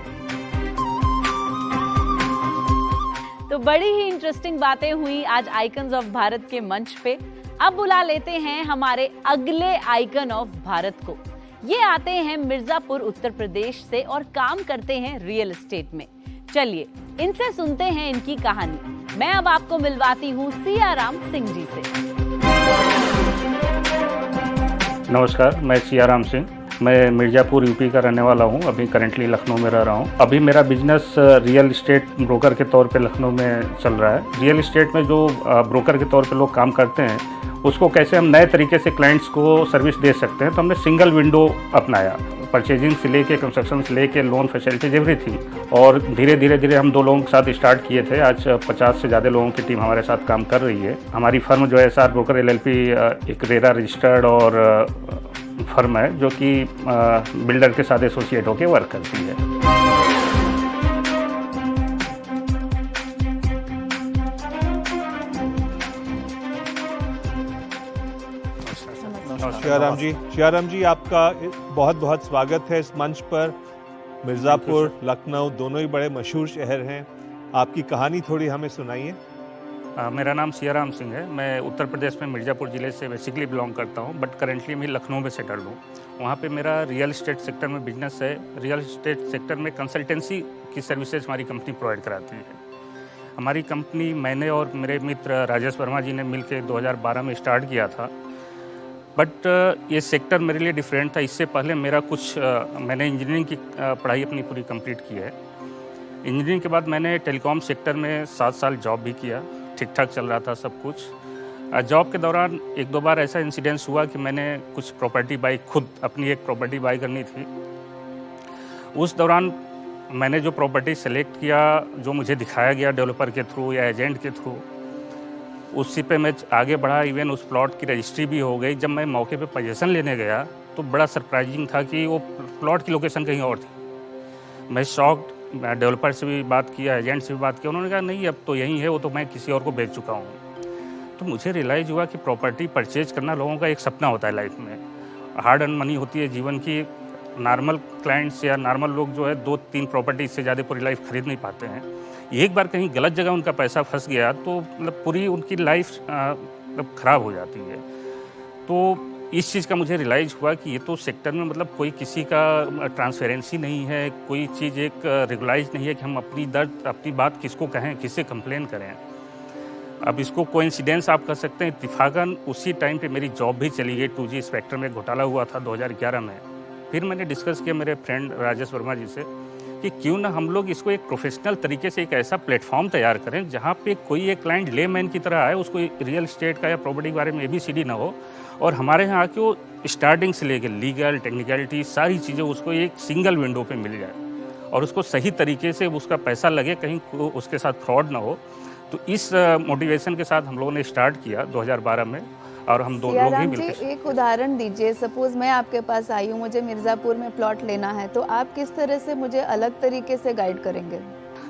तो बड़ी ही इंटरेस्टिंग बातें हुई आज आइकन्स ऑफ भारत के मंच पे। अब बुला लेते हैं हमारे अगले आइकन ऑफ भारत को। ये आते हैं मिर्जापुर उत्तर प्रदेश से और काम करते हैं रियल एस्टेट में। चलिए इनसे सुनते हैं इनकी कहानी। मैं अब आपको मिलवाती हूँ सियाराम सिंह जी से। नमस्कार, मैं सियाराम सिंह। मैं मिर्ज़ापुर यूपी का रहने वाला हूं। अभी करंटली लखनऊ में रह रहा हूं। अभी मेरा बिजनेस रियल एस्टेट ब्रोकर के तौर पे लखनऊ में चल रहा है। रियल एस्टेट में जो ब्रोकर के तौर पे लोग काम करते हैं, उसको कैसे हम नए तरीके से क्लाइंट्स को सर्विस दे सकते हैं, तो हमने सिंगल विंडो अपनाया। परचेजिंग से लेके कंस्ट्रक्शन से लेके लोन फैसिलिटीज एवरीथिंग। और धीरे धीरे हम 2 लोगों के साथ स्टार्ट किए थे। आज 50 से ज़्यादा लोगों की टीम हमारे साथ काम कर रही है। हमारी फर्म जो है SR ब्रोकर LLP एक रेरा रजिस्टर्ड और फर्म है जो कि बिल्डर के साथ एसोसिएट होकर वर्क करती है। श्याराम जी आपका बहुत बहुत स्वागत है इस मंच पर। मिर्ज़ापुर, लखनऊ दोनों ही बड़े मशहूर शहर हैं। आपकी कहानी थोड़ी हमें सुनाइए। मेरा नाम सियाराम सिंह है। मैं उत्तर प्रदेश में मिर्ज़ापुर ज़िले से बेसिकली बिलोंग करता हूं, बट करेंटली मैं लखनऊ में सेटल्ड हूं। वहां पे मेरा रियल एस्टेट सेक्टर में बिजनेस है। रियल एस्टेट सेक्टर में कंसल्टेंसी की सर्विसेज हमारी कंपनी प्रोवाइड कराती है। हमारी कंपनी मैंने और मेरे मित्र राजेश वर्मा जी ने मिलकर 2012 में स्टार्ट किया था। बट ये सेक्टर मेरे लिए डिफरेंट था। इससे पहले मेरा मैंने इंजीनियरिंग की पढ़ाई अपनी पूरी कंप्लीट की है। इंजीनियरिंग के बाद मैंने टेलीकॉम सेक्टर में 7 साल जॉब भी किया। ठीक ठाक चल रहा था सब कुछ। जॉब के दौरान 1-2 बार ऐसा इंसिडेंस हुआ कि मैंने कुछ प्रॉपर्टी बाई खुद अपनी एक प्रॉपर्टी बाई करनी थी। उस दौरान मैंने जो प्रॉपर्टी सेलेक्ट किया, जो मुझे दिखाया गया डेवलपर के थ्रू या एजेंट के थ्रू, उसी पे मैं आगे बढ़ा। इवन उस प्लॉट की रजिस्ट्री भी हो गई। जब मैं मौके पे पोजीशन लेने गया तो बड़ा सरप्राइजिंग था कि वो प्लॉट की लोकेशन कहीं और थी। मैं शॉक्ड। डेवलपर से भी बात किया, एजेंट से भी बात किया। उन्होंने कहा नहीं, अब तो यही है, वो तो मैं किसी और को बेच चुका हूँ। तो मुझे रियलाइज़ हुआ कि प्रॉपर्टी परचेज करना लोगों का एक सपना होता है लाइफ में। हार्ड अर्न मनी होती है जीवन की। नॉर्मल क्लाइंट्स या नॉर्मल लोग जो है 2-3 प्रॉपर्टी इससे ज़्यादा पूरी लाइफ खरीद नहीं पाते हैं। एक बार कहीं गलत जगह उनका पैसा फंस गया तो मतलब पूरी उनकी लाइफ मतलब ख़राब हो जाती है। तो इस चीज़ का मुझे रियलाइज़ हुआ कि ये तो सेक्टर में मतलब कोई किसी का ट्रांसपेरेंसी नहीं है, कोई चीज़ एक रेगुलाइज नहीं है कि हम अपनी दर्द, अपनी बात किसको कहें, किससे कंप्लेन करें। अब इसको कोइंसिडेंस आप कह सकते हैं, इत्तिफाकन उसी टाइम पे मेरी जॉब भी चली गई। 2G स्पेक्ट्रम में घोटाला हुआ था 2011 में। फिर मैंने डिस्कस किया मेरे फ्रेंड राजेश वर्मा जी से कि क्यों ना हम लोग इसको एक प्रोफेशनल तरीके से एक ऐसा प्लेटफॉर्म तैयार करें जहाँ पे कोई एक क्लाइंट लेमैन की तरह आए, उसको रियल एस्टेट का या प्रॉपर्टी के बारे में ABCD ना हो, और हमारे यहाँ आके वो स्टार्टिंग से लेकर लीगल टेक्निकलिटी सारी चीज़ें उसको एक सिंगल विंडो पे मिल जाए और उसको सही तरीके से उसका पैसा लगे, कहीं उसके साथ फ्रॉड ना हो। तो इस मोटिवेशन के साथ हम लोगों ने स्टार्ट किया 2012 में, और हम 2 लोग ही सियाराम जी, मिलकर। एक उदाहरण दीजिए। सपोज मैं आपके पास आई हूँ, मुझे मिर्ज़ापुर में प्लॉट लेना है, तो आप किस तरह से मुझे अलग तरीके से गाइड करेंगे?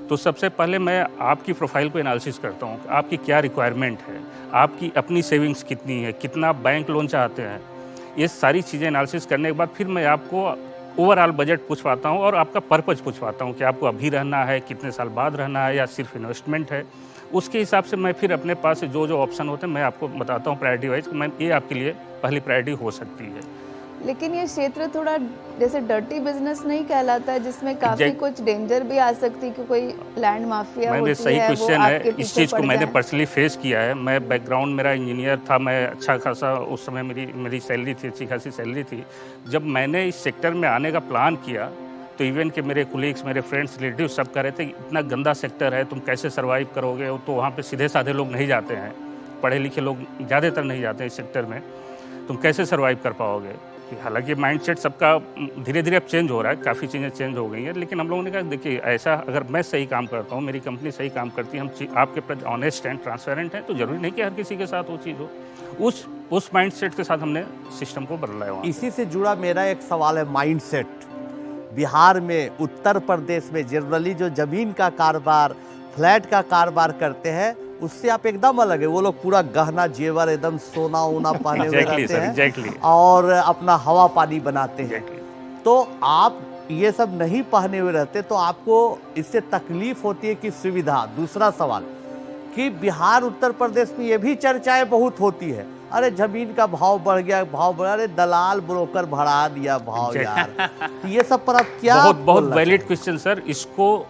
तो सबसे पहले मैं आपकी प्रोफाइल को एनालिसिस करता हूँ, आपकी क्या रिक्वायरमेंट है, आपकी अपनी सेविंग्स कितनी है, कितना बैंक लोन चाहते हैं। ये सारी चीज़ें एनालिसिस करने के बाद फिर मैं आपको ओवरऑल बजट पूछवाता हूँ और आपका पर्पज़ पूछवाता हूँ कि आपको अभी रहना है, कितने साल बाद रहना है, या सिर्फ इन्वेस्टमेंट है। उसके हिसाब से मैं फिर अपने पास से जो ऑप्शन होते हैं मैं आपको बताता हूँ प्रायोरिटी वाइज, मैं ये आपके लिए पहली प्रायोरिटी हो सकती है। लेकिन ये क्षेत्र थोड़ा जैसे डर्टी बिजनेस नहीं कहलाता है, जिसमें काफी कुछ डेंजर भी आ सकती है कि कोई लैंड माफिया होती है, सही क्वेश्चन है। इस चीज़ को मैंने जाए। पर्सनली फेस किया है। मैं बैकग्राउंड मेरा इंजीनियर था, मैं अच्छा खासा उस समय मेरी सैलरी थी, अच्छी खासी सैलरी थी। जब मैंने इस सेक्टर में आने का प्लान किया तो इवन के मेरे कुलीग्स, मेरे फ्रेंड्स, रिलेटिव सब कह रहे थे इतना गंदा सेक्टर है, तुम कैसे सर्वाइव करोगे। तो वहाँ पे सीधे साधे लोग नहीं जाते हैं, पढ़े लिखे लोग ज़्यादातर नहीं जाते हैं इस सेक्टर में, तुम कैसे सर्वाइव कर पाओगे। हालांकि माइंडसेट सबका धीरे धीरे अब चेंज हो रहा है, काफ़ी चीज़ें चेंज हो गई हैं, लेकिन हम लोगों ने कहा देखिए ऐसा अगर मैं सही काम करता हूँ, मेरी कंपनी सही काम करती है, हम आपके प्रति ऑनेस्ट एंड ट्रांसपेरेंट हैं, तो ज़रूरी नहीं कि हर किसी के साथ वो चीज़ हो। उस माइंडसेट के साथ हमने सिस्टम को बदला है वहाँ। इसी से जुड़ा मेरा एक सवाल है, माइंडसेट। बिहार में, उत्तर प्रदेश में जनरली जो जमीन का कारोबार, फ्लैट का कारोबार करते हैं, उससे आप एकदम अलग है। वो लोग पूरा गहना जेवर एकदम सोना वोना पहने हुए रहते हैं और अपना हवा पानी बनाते हैं। तो आप ये सब नहीं पहने हुए रहते, तो आपको इससे तकलीफ होती है कि सुविधा? दूसरा सवाल कि बिहार उत्तर प्रदेश में ये भी चर्चाएं बहुत होती है, अरे जमीन का भाव बढ़ गया, भाव बढ़ा, अरे दलाल ब्रोकर बढ़ा दिया भाव यार। ये सब पर आप क्या? बहुत वैलिड क्वेश्चन सर। इसको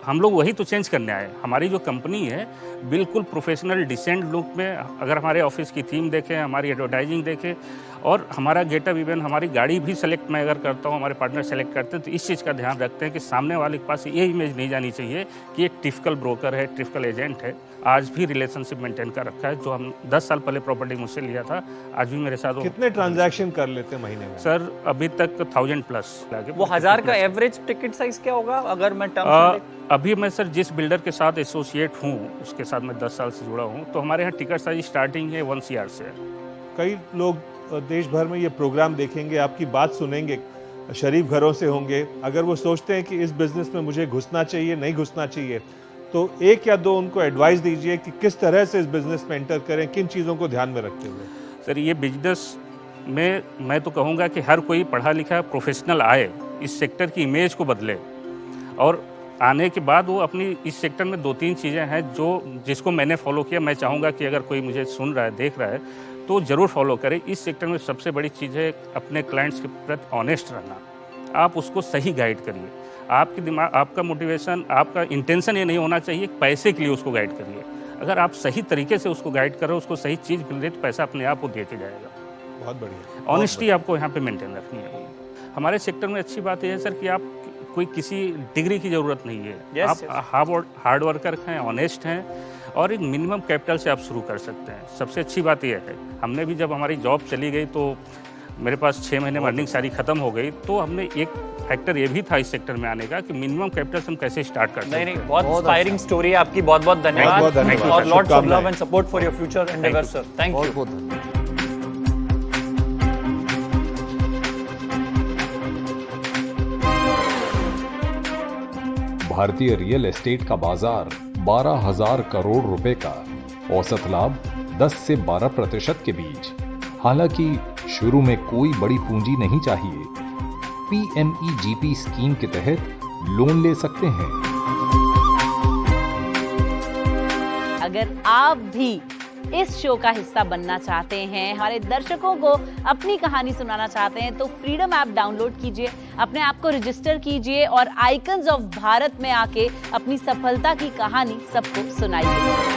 हम लोग वही तो चेंज करने आए। हमारी जो कंपनी है बिल्कुल प्रोफेशनल डिसेंट लुक में, अगर हमारे ऑफिस की थीम देखें, हमारी एडवर्टाइजिंग देखें और हमारा गेटअप, इवन हमारी गाड़ी भी सेलेक्ट मैं अगर करता हूँ, हमारे पार्टनर सेलेक्ट करते हैं, तो इस चीज़ का ध्यान रखते हैं कि सामने वाले के पास ये इमेज नहीं जानी चाहिए कि एक टिपिकल ब्रोकर है, टिपिकल एजेंट है। आज भी रिलेशनशिप मेंटेन कर रखा है। जो हम 10 साल पहले प्रॉपर्टी मुझसे लिया था, आज भी मेरे साथ। कितने ट्रांजैक्शन कर लेते हैं महीने में? सर अभी तक 1000+ लागे। वो 1000 का एवरेज टिकट साइज क्या होगा अगर मैं टर्म अभी मैं सर जिस बिल्डर के साथ एसोसिएट हूँ उसके साथ मैं 10 साल से जुड़ा हूँ, तो हमारे यहाँ टिकट साइज स्टार्टिंग है 1 CR से। कई लोग देश भर में ये प्रोग्राम देखेंगे, आपकी बात सुनेंगे, शरीफ घरों से होंगे। अगर वो सोचते हैं कि इस बिजनेस में मुझे घुसना चाहिए, नहीं घुसना चाहिए, तो 1 या 2 उनको एडवाइस दीजिए कि किस तरह से इस बिजनेस में एंटर करें, किन चीज़ों को ध्यान में रखते हुए। सर ये बिजनेस में मैं तो कहूँगा कि हर कोई पढ़ा लिखा प्रोफेशनल आए, इस सेक्टर की इमेज को बदले, और आने के बाद वो अपनी इस सेक्टर में 2-3 चीज़ें हैं जिसको मैंने फॉलो किया। मैं चाहूँगा कि अगर कोई मुझे सुन रहा है, देख रहा है, तो ज़रूर फॉलो करें। इस सेक्टर में सबसे बड़ी चीज़ है अपने क्लाइंट्स के प्रति ऑनेस्ट रहना। आप उसको सही गाइड करिए। आपके दिमाग, आपका मोटिवेशन, आपका इंटेंशन ये नहीं होना चाहिए पैसे के लिए उसको गाइड करिए। अगर आप सही तरीके से उसको गाइड करो, उसको सही चीज़ मिल रही, तो पैसा अपने आप वो देते जाएगा। बहुत बढ़िया। ऑनेस्टी आपको यहाँ पे मेंटेन रखनी है। हमारे सेक्टर में अच्छी बात यह है सर कि आप कोई किसी डिग्री की ज़रूरत नहीं है। आप हार्ड वर्कर हैं, ऑनेस्ट हैं, और एक मिनिमम कैपिटल से आप शुरू कर सकते हैं। सबसे अच्छी बात यह है, हमने भी जब हमारी जॉब चली गई तो मेरे पास 6 महीने में अर्निंग सारी खत्म हो गई, तो हमने एक फैक्टर ये भी था इस सेक्टर में आने का कि मिनिमम कैपिटल से हम कैसे स्टार्ट कर सकते हैं। नहीं, बहुत इंस्पायरिंग स्टोरी है आपकी। बहुत बहुत धन्यवाद और lots of love and support for your future Endeavour sir. Thank you. भारतीय रियल एस्टेट का बाजार 12,000 करोड़ रुपए का, औसत लाभ 10 से 12% के बीच। हालांकि शुरू में कोई बड़ी पूंजी नहीं चाहिए। PMEGP स्कीम के तहत लोन ले सकते हैं। अगर आप भी इस शो का हिस्सा बनना चाहते हैं, हमारे दर्शकों को अपनी कहानी सुनाना चाहते हैं, तो फ्रीडम ऐप डाउनलोड कीजिए, अपने आप को रजिस्टर कीजिए और आइकन्स ऑफ भारत में आके अपनी सफलता की कहानी सबको सुनाइए।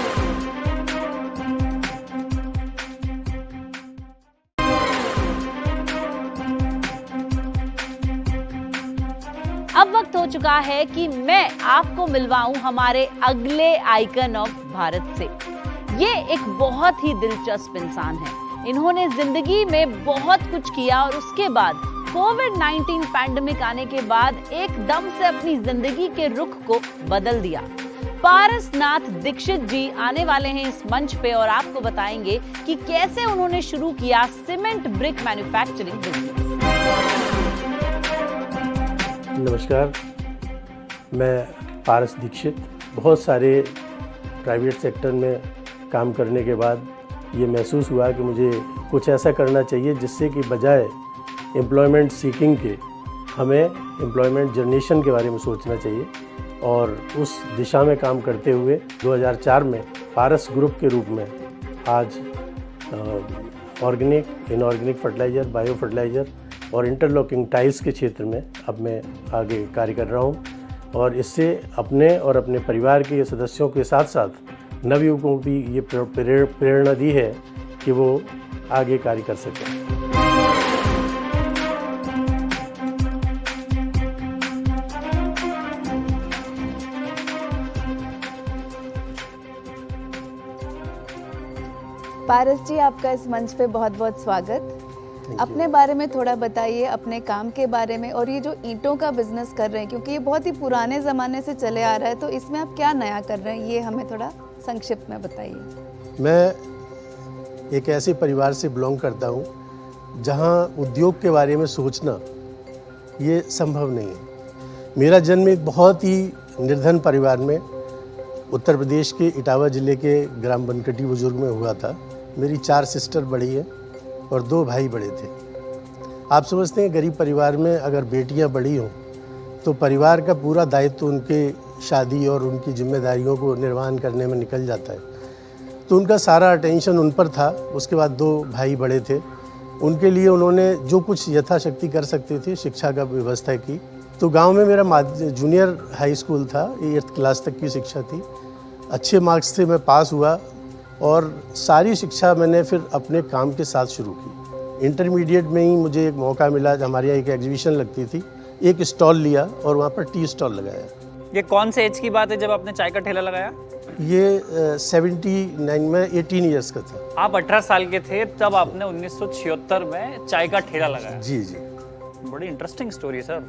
अब वक्त हो चुका है कि मैं आपको मिलवाऊं हमारे अगले आइकन ऑफ भारत से। ये एक बहुत ही दिलचस्प इंसान है। इन्होंने जिंदगी में बहुत कुछ किया और उसके बाद कोविड-19 पैंडेमिक आने के बाद एकदम से अपनी जिंदगी के रुख को बदल दिया। पारसनाथ दीक्षित जी आने वाले हैं इस मंच पे और आपको बताएंगे कि कैसे उन्होंने शुरू किया सीमेंट ब्रिक मैन्युफैक्चरिंग बिजनेस। नमस्कार, मैं पारस दीक्षित। बहुत सारे प्राइवेट सेक्टर में काम करने के बाद ये महसूस हुआ कि मुझे कुछ ऐसा करना चाहिए जिससे कि बजाय एम्प्लॉयमेंट सीकिंग के हमें एम्प्लॉयमेंट जनरेशन के बारे में सोचना चाहिए। और उस दिशा में काम करते हुए 2004 में पारस ग्रुप के रूप में आज organic, inorganic fertiliser, bio fertiliser और इंटरलॉकिंग टाइल्स के क्षेत्र में अब मैं आगे कार्य कर रहा हूँ। और इससे अपने और अपने परिवार के सदस्यों के साथ साथ नवयुवकों को भी ये प्रेरणा दी है कि वो आगे कार्य कर सकें। पारस जी, आपका इस मंच पे बहुत बहुत स्वागत। अपने बारे में थोड़ा बताइए, अपने काम के बारे में, और ये जो ईंटों का बिजनेस कर रहे हैं, क्योंकि ये बहुत ही पुराने ज़माने से चले आ रहा है, तो इसमें आप क्या नया कर रहे हैं, ये हमें थोड़ा संक्षिप्त में बताइए। मैं एक ऐसे परिवार से बिलोंग करता हूँ जहाँ उद्योग के बारे में सोचना ये संभव नहीं है। मेरा जन्म एक बहुत ही निर्धन परिवार में उत्तर प्रदेश के इटावा ज़िले के ग्राम बनकटी बुजुर्ग में हुआ था। मेरी 4 सिस्टर बड़ी है और 2 भाई बड़े थे। आप समझते हैं गरीब परिवार में अगर बेटियां बड़ी हों तो परिवार का पूरा दायित्व उनके शादी और उनकी जिम्मेदारियों को निर्वहन करने में निकल जाता है। तो उनका सारा अटेंशन उन पर था। उसके बाद 2 भाई बड़े थे, उनके लिए उन्होंने जो कुछ यथाशक्ति कर सकते थे शिक्षा का व्यवस्था की। तो गांव में मेरा जूनियर हाई स्कूल था, 8th क्लास तक की शिक्षा थी। अच्छे मार्क्स से मैं पास हुआ और सारी शिक्षा मैंने फिर अपने काम के साथ शुरू की। इंटरमीडिएट में ही मुझे एक मौका मिला, हमारे यहाँ एक एग्जीबिशन लगती थी, एक स्टॉल लिया और वहाँ पर टी स्टॉल लगाया। ये कौन से एज की बात है जब आपने चाय का ठेला लगाया? ये 79 में 18 ईयर्स का था। आप 18 साल के थे तब आपने 1976 में चाय का ठेला लगाया। जी जी, बड़ी इंटरेस्टिंग स्टोरी सर।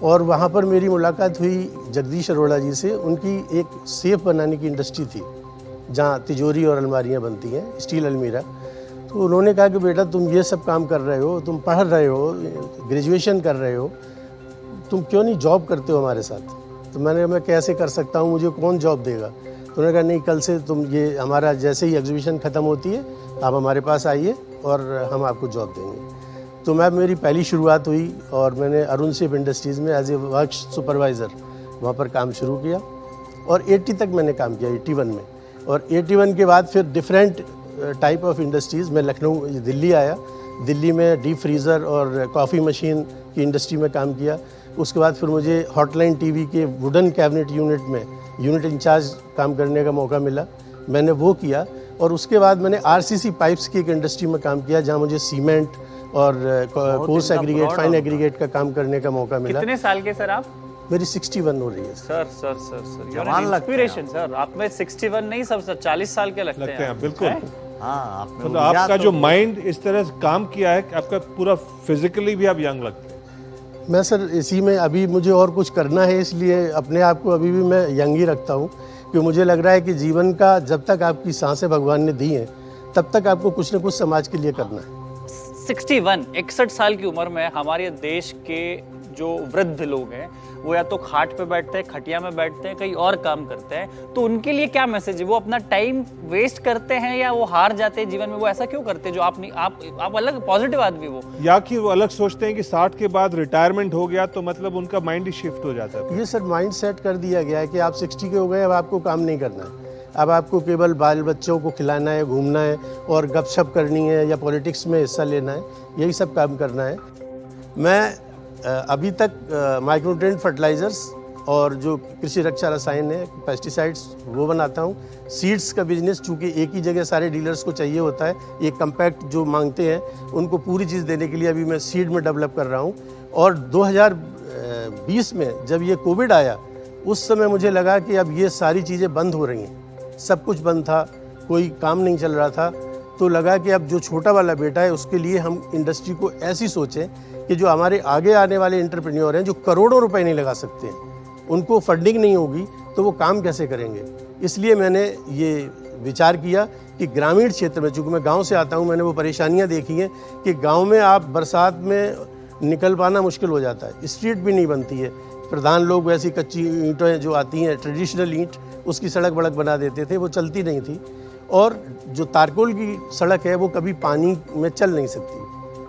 और वहाँ पर मेरी मुलाकात हुई जगदीश अरोड़ा जी से। उनकी एक सेफ बनाने की इंडस्ट्री थी जहाँ तिजोरी और अलमारियाँ बनती हैं, स्टील अलमीरा। तो उन्होंने कहा कि बेटा तुम ये सब काम कर रहे हो, तुम पढ़ रहे हो, ग्रेजुएशन कर रहे हो, तुम क्यों नहीं जॉब करते हो हमारे साथ? तो मैंने कहा मैं कैसे कर सकता हूँ, मुझे कौन जॉब देगा? तो उन्होंने कहा नहीं, कल से तुम ये हमारा जैसे ही एग्जीबिशन ख़त्म होती है आप हमारे पास आइए और हम आपको जॉब देंगे। तो मेरी पहली शुरुआत हुई और मैंने अरुण सेफ इंडस्ट्रीज़ में एज ए वर्क सुपरवाइज़र वहाँ पर काम शुरू किया और 80 तक मैंने काम किया, 81 में। और 81 के बाद फिर डिफरेंट टाइप ऑफ इंडस्ट्रीज़ में लखनऊ, दिल्ली आया। दिल्ली में डीप फ्रीज़र और कॉफ़ी मशीन की इंडस्ट्री में काम किया। उसके बाद फिर मुझे हॉटलाइन टीवी के वुडन कैबिनेट यूनिट में यूनिट इंचार्ज काम करने का मौका मिला, मैंने वो किया। और उसके बाद मैंने आरसीसी पाइप्स की एक इंडस्ट्री में काम किया जहाँ मुझे सीमेंट और कोर्स एग्रीगेट, फाइन एग्रीगेट का काम करने का मौका मिला। कितने साल के सर आप? मेरी 61 हो रही है सर। जवान इंस्पिरेशन सर। आप में 61 नहीं सब 40 साल के लगते हैं। बिल्कुल। हाँ, मतलब आपका जो माइंड इस तरह से काम किया है कि आपका पूरा फिजिकली भी आप यंग लगते हैं। मैं सर इसी में अभी मुझे और कुछ करना है, इसलिए अपने आप को अभी भी मैं यंग ही रखता हूँ, क्योंकि मुझे लग रहा है कि जीवन का जब तक आपकी सांसें भगवान ने दी हैं तब तक आपको कुछ न कुछ समाज के लिए करना है। 61 साल की उम्र में हमारे देश के जो वृद्ध लोग हैं वो या तो खाट पे बैठते हैं, खटिया में बैठते हैं, कहीं और काम करते हैं, तो उनके लिए क्या मैसेज है? वो अपना टाइम वेस्ट करते हैं या वो हार जाते हैं जीवन में? वो ऐसा क्यों करते हैं जो आप नहीं, आप अलग पॉजिटिव आदमी वो, या कि वो अलग सोचते हैं कि 60 के बाद रिटायरमेंट हो गया तो मतलब उनका माइंड ही शिफ्ट हो जाता है? ये सर माइंड सेट कर दिया गया है कि आप 60 के हो गए, अब आपको काम नहीं करना है, अब आपको केवल बाल बच्चों को खिलाना है, घूमना है और गपशप करनी है या पॉलिटिक्स में हिस्सा लेना है, यही सब काम करना है। मैं अभी तक माइक्रोन्यूट्रिएंट फर्टिलाइजर्स और जो कृषि रक्षा रसायन है, पेस्टिसाइड्स, वो बनाता हूँ। सीड्स का बिजनेस, चूँकि एक ही जगह सारे डीलर्स को चाहिए होता है, एक कम्पैक्ट जो मांगते हैं उनको पूरी चीज़ देने के लिए अभी मैं सीड में डेवलप कर रहा हूँ। और 2020 में जब ये कोविड आया, उस समय मुझे लगा कि अब ये सारी चीज़ें बंद हो रही हैं, सब कुछ बंद था, कोई काम नहीं चल रहा था, तो लगा कि अब जो छोटा वाला बेटा है उसके लिए हम इंडस्ट्री को ऐसी सोचें कि जो हमारे आगे आने वाले एंटरप्रेन्योर हैं जो करोड़ों रुपए नहीं लगा सकते हैं, उनको फंडिंग नहीं होगी तो वो काम कैसे करेंगे। इसलिए मैंने ये विचार किया कि ग्रामीण क्षेत्र में, चूँकि मैं गांव से आता हूं, मैंने वो परेशानियां देखी हैं कि गांव में आप बरसात में निकल पाना मुश्किल हो जाता है, स्ट्रीट भी नहीं बनती है। प्रधान लोग वैसी कच्ची ईंटें जो आती हैं, ट्रेडिशनल ईंट, उसकी सड़क बड़क बना देते थे, वो चलती नहीं थी। और जो तारकोल की सड़क है वो कभी पानी में चल नहीं सकती,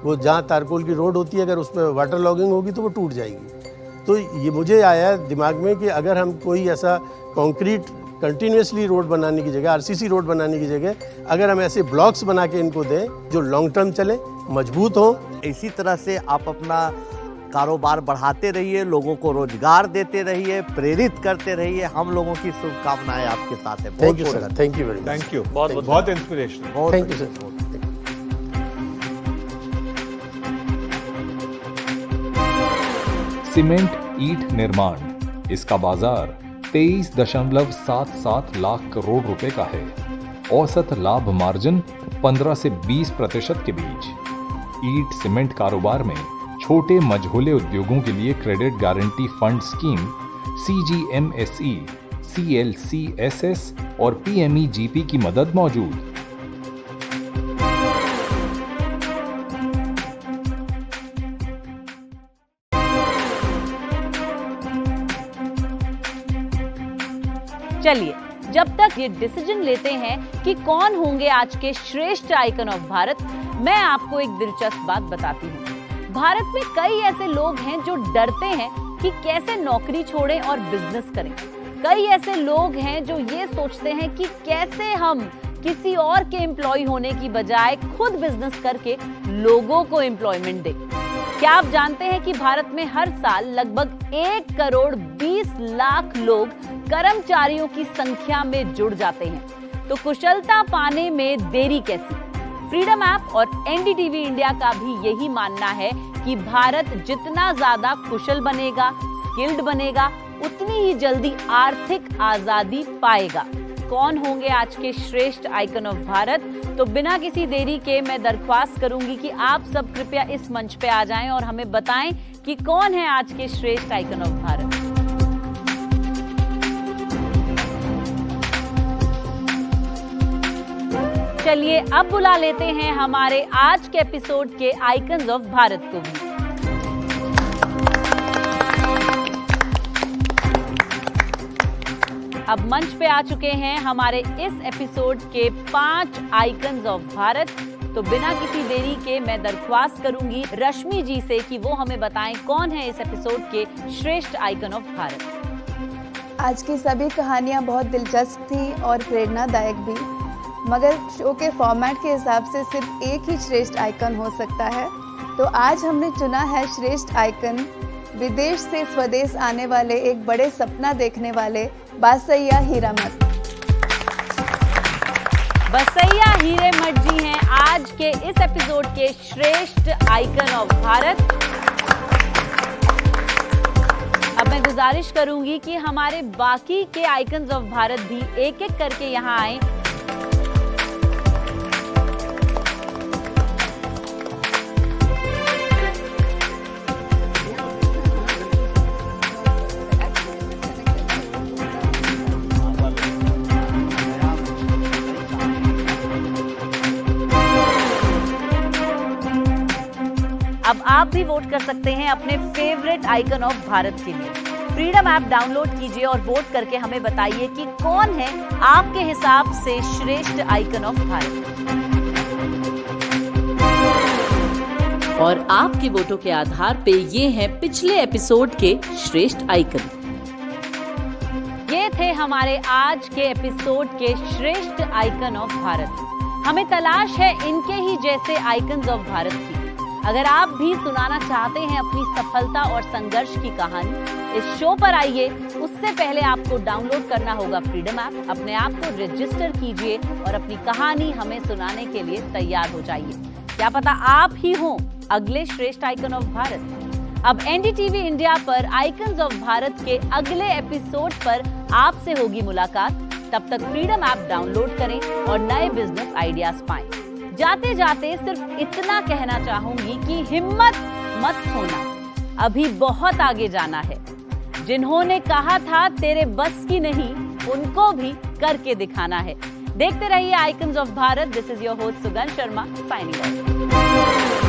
वो जहाँ तारकोल की रोड होती है अगर उस पर वाटर लॉगिंग होगी तो वो टूट जाएगी। तो ये मुझे आया दिमाग में कि अगर हम कोई ऐसा कॉन्क्रीट कंटिन्यूसली रोड बनाने की जगह, आरसीसी रोड बनाने की जगह, अगर हम ऐसे ब्लॉक्स बना के इनको दें जो लॉन्ग टर्म चले, मजबूत हों। इसी तरह से आप अपना कारोबार बढ़ाते रहिए, लोगों को रोजगार देते रहिए, प्रेरित करते रहिए। हम लोगों की शुभकामनाएं आपके साथ है। Thank you sir, thank you very much. Thank you, बहुत बहुत inspirational. Thank you sir. Cement ईंट निर्माण, इसका बाजार 23.77 लाख करोड़ रुपए का है। औसत लाभ मार्जिन 15 से 20% के बीच। ईंट सीमेंट कारोबार में छोटे मझोले उद्योगों के लिए credit guarantee fund scheme CGMSE, CLCSS और PMEGP की मदद मौजूद। चलिए, जब तक ये डिसीजन लेते हैं कि कौन होंगे आज के श्रेष्ठ आइकन ऑफ भारत, मैं आपको एक दिलचस्प बात बताती हूँ। भारत में कई ऐसे लोग हैं जो डरते हैं कि कैसे नौकरी छोड़ें और बिजनेस करें। कई ऐसे लोग हैं जो ये सोचते हैं कि कैसे हम किसी और के एम्प्लॉय होने की बजाय खुद बिजनेस करके लोगों को एम्प्लॉयमेंट दें। क्या आप जानते हैं कि भारत में हर साल लगभग 1 करोड़ 20 लाख लोग कर्मचारियों की संख्या में जुड़ जाते हैं। तो कुशलता पाने में देरी कैसी? फ्रीडम ऐप और एनडीटीवी इंडिया का भी यही मानना है कि भारत जितना ज्यादा कुशल बनेगा, स्किल्ड बनेगा, उतनी ही जल्दी आर्थिक आजादी पाएगा। कौन होंगे आज के श्रेष्ठ आइकन ऑफ भारत? तो बिना किसी देरी के मैं दरख्वास्त करूंगी कि आप सब कृपया इस मंच पे आ जाएं और हमें बताएं कि कौन है आज के श्रेष्ठ आइकन ऑफ भारत। चलिए अब बुला लेते हैं हमारे आज के एपिसोड के आइकन्स ऑफ भारत को भी। अब मंच पे आ चुके हैं हमारे इस एपिसोड के 5 आइकन्स ऑफ भारत। तो बिना किसी देरी के मैं दरख्वास्त करूंगी रश्मि जी से कि वो हमें बताएं कौन है इस एपिसोड के श्रेष्ठ आइकन ऑफ भारत। आज की सभी कहानियाँ बहुत दिलचस्प थी और प्रेरणादायक भी, मगर शो के फॉर्मेट के हिसाब से सिर्फ एक ही श्रेष्ठ आइकन हो सकता है। तो आज हमने चुना है श्रेष्ठ आइकन विदेश से स्वदेश आने वाले एक बड़े सपना देखने वाले बसैया हीरामठ। बसैया हीरामठ जी हैं आज के इस एपिसोड के श्रेष्ठ आइकन ऑफ भारत। अब मैं गुजारिश करूंगी कि हमारे बाकी के आइकन्स ऑफ भारत भी एक एक करके यहाँ आए। अब आप भी वोट कर सकते हैं अपने फेवरेट आइकन ऑफ भारत के लिए। फ्रीडम ऐप डाउनलोड कीजिए और वोट करके हमें बताइए कि कौन है आपके हिसाब से श्रेष्ठ आइकन ऑफ भारत। और आपके वोटों के आधार पे ये हैं पिछले एपिसोड के श्रेष्ठ आइकन। ये थे हमारे आज के एपिसोड के श्रेष्ठ आइकन ऑफ भारत। हमें तलाश है इनके ही जैसे आइकन्स ऑफ भारत की। अगर आप भी सुनाना चाहते हैं अपनी सफलता और संघर्ष की कहानी, इस शो पर आइए। उससे पहले आपको डाउनलोड करना होगा फ्रीडम ऐप। अपने आप को रजिस्टर कीजिए और अपनी कहानी हमें सुनाने के लिए तैयार हो जाइए। क्या पता आप ही हो अगले श्रेष्ठ आइकन ऑफ भारत। अब एनडीटीवी इंडिया पर आइकन्स ऑफ भारत के अगले एपिसोड पर आपसे होगी मुलाकात। तब तक फ्रीडम ऐप डाउनलोड करें और नए बिजनेस आइडियाज पाएं। जाते जाते सिर्फ इतना कहना चाहूंगी कि हिम्मत मत खोना, अभी बहुत आगे जाना है। जिन्होंने कहा था तेरे बस की नहीं, उनको भी करके दिखाना है। देखते रहिए icons of Bharat. This is your host सुगंध शर्मा, साइनिंग ऑफ।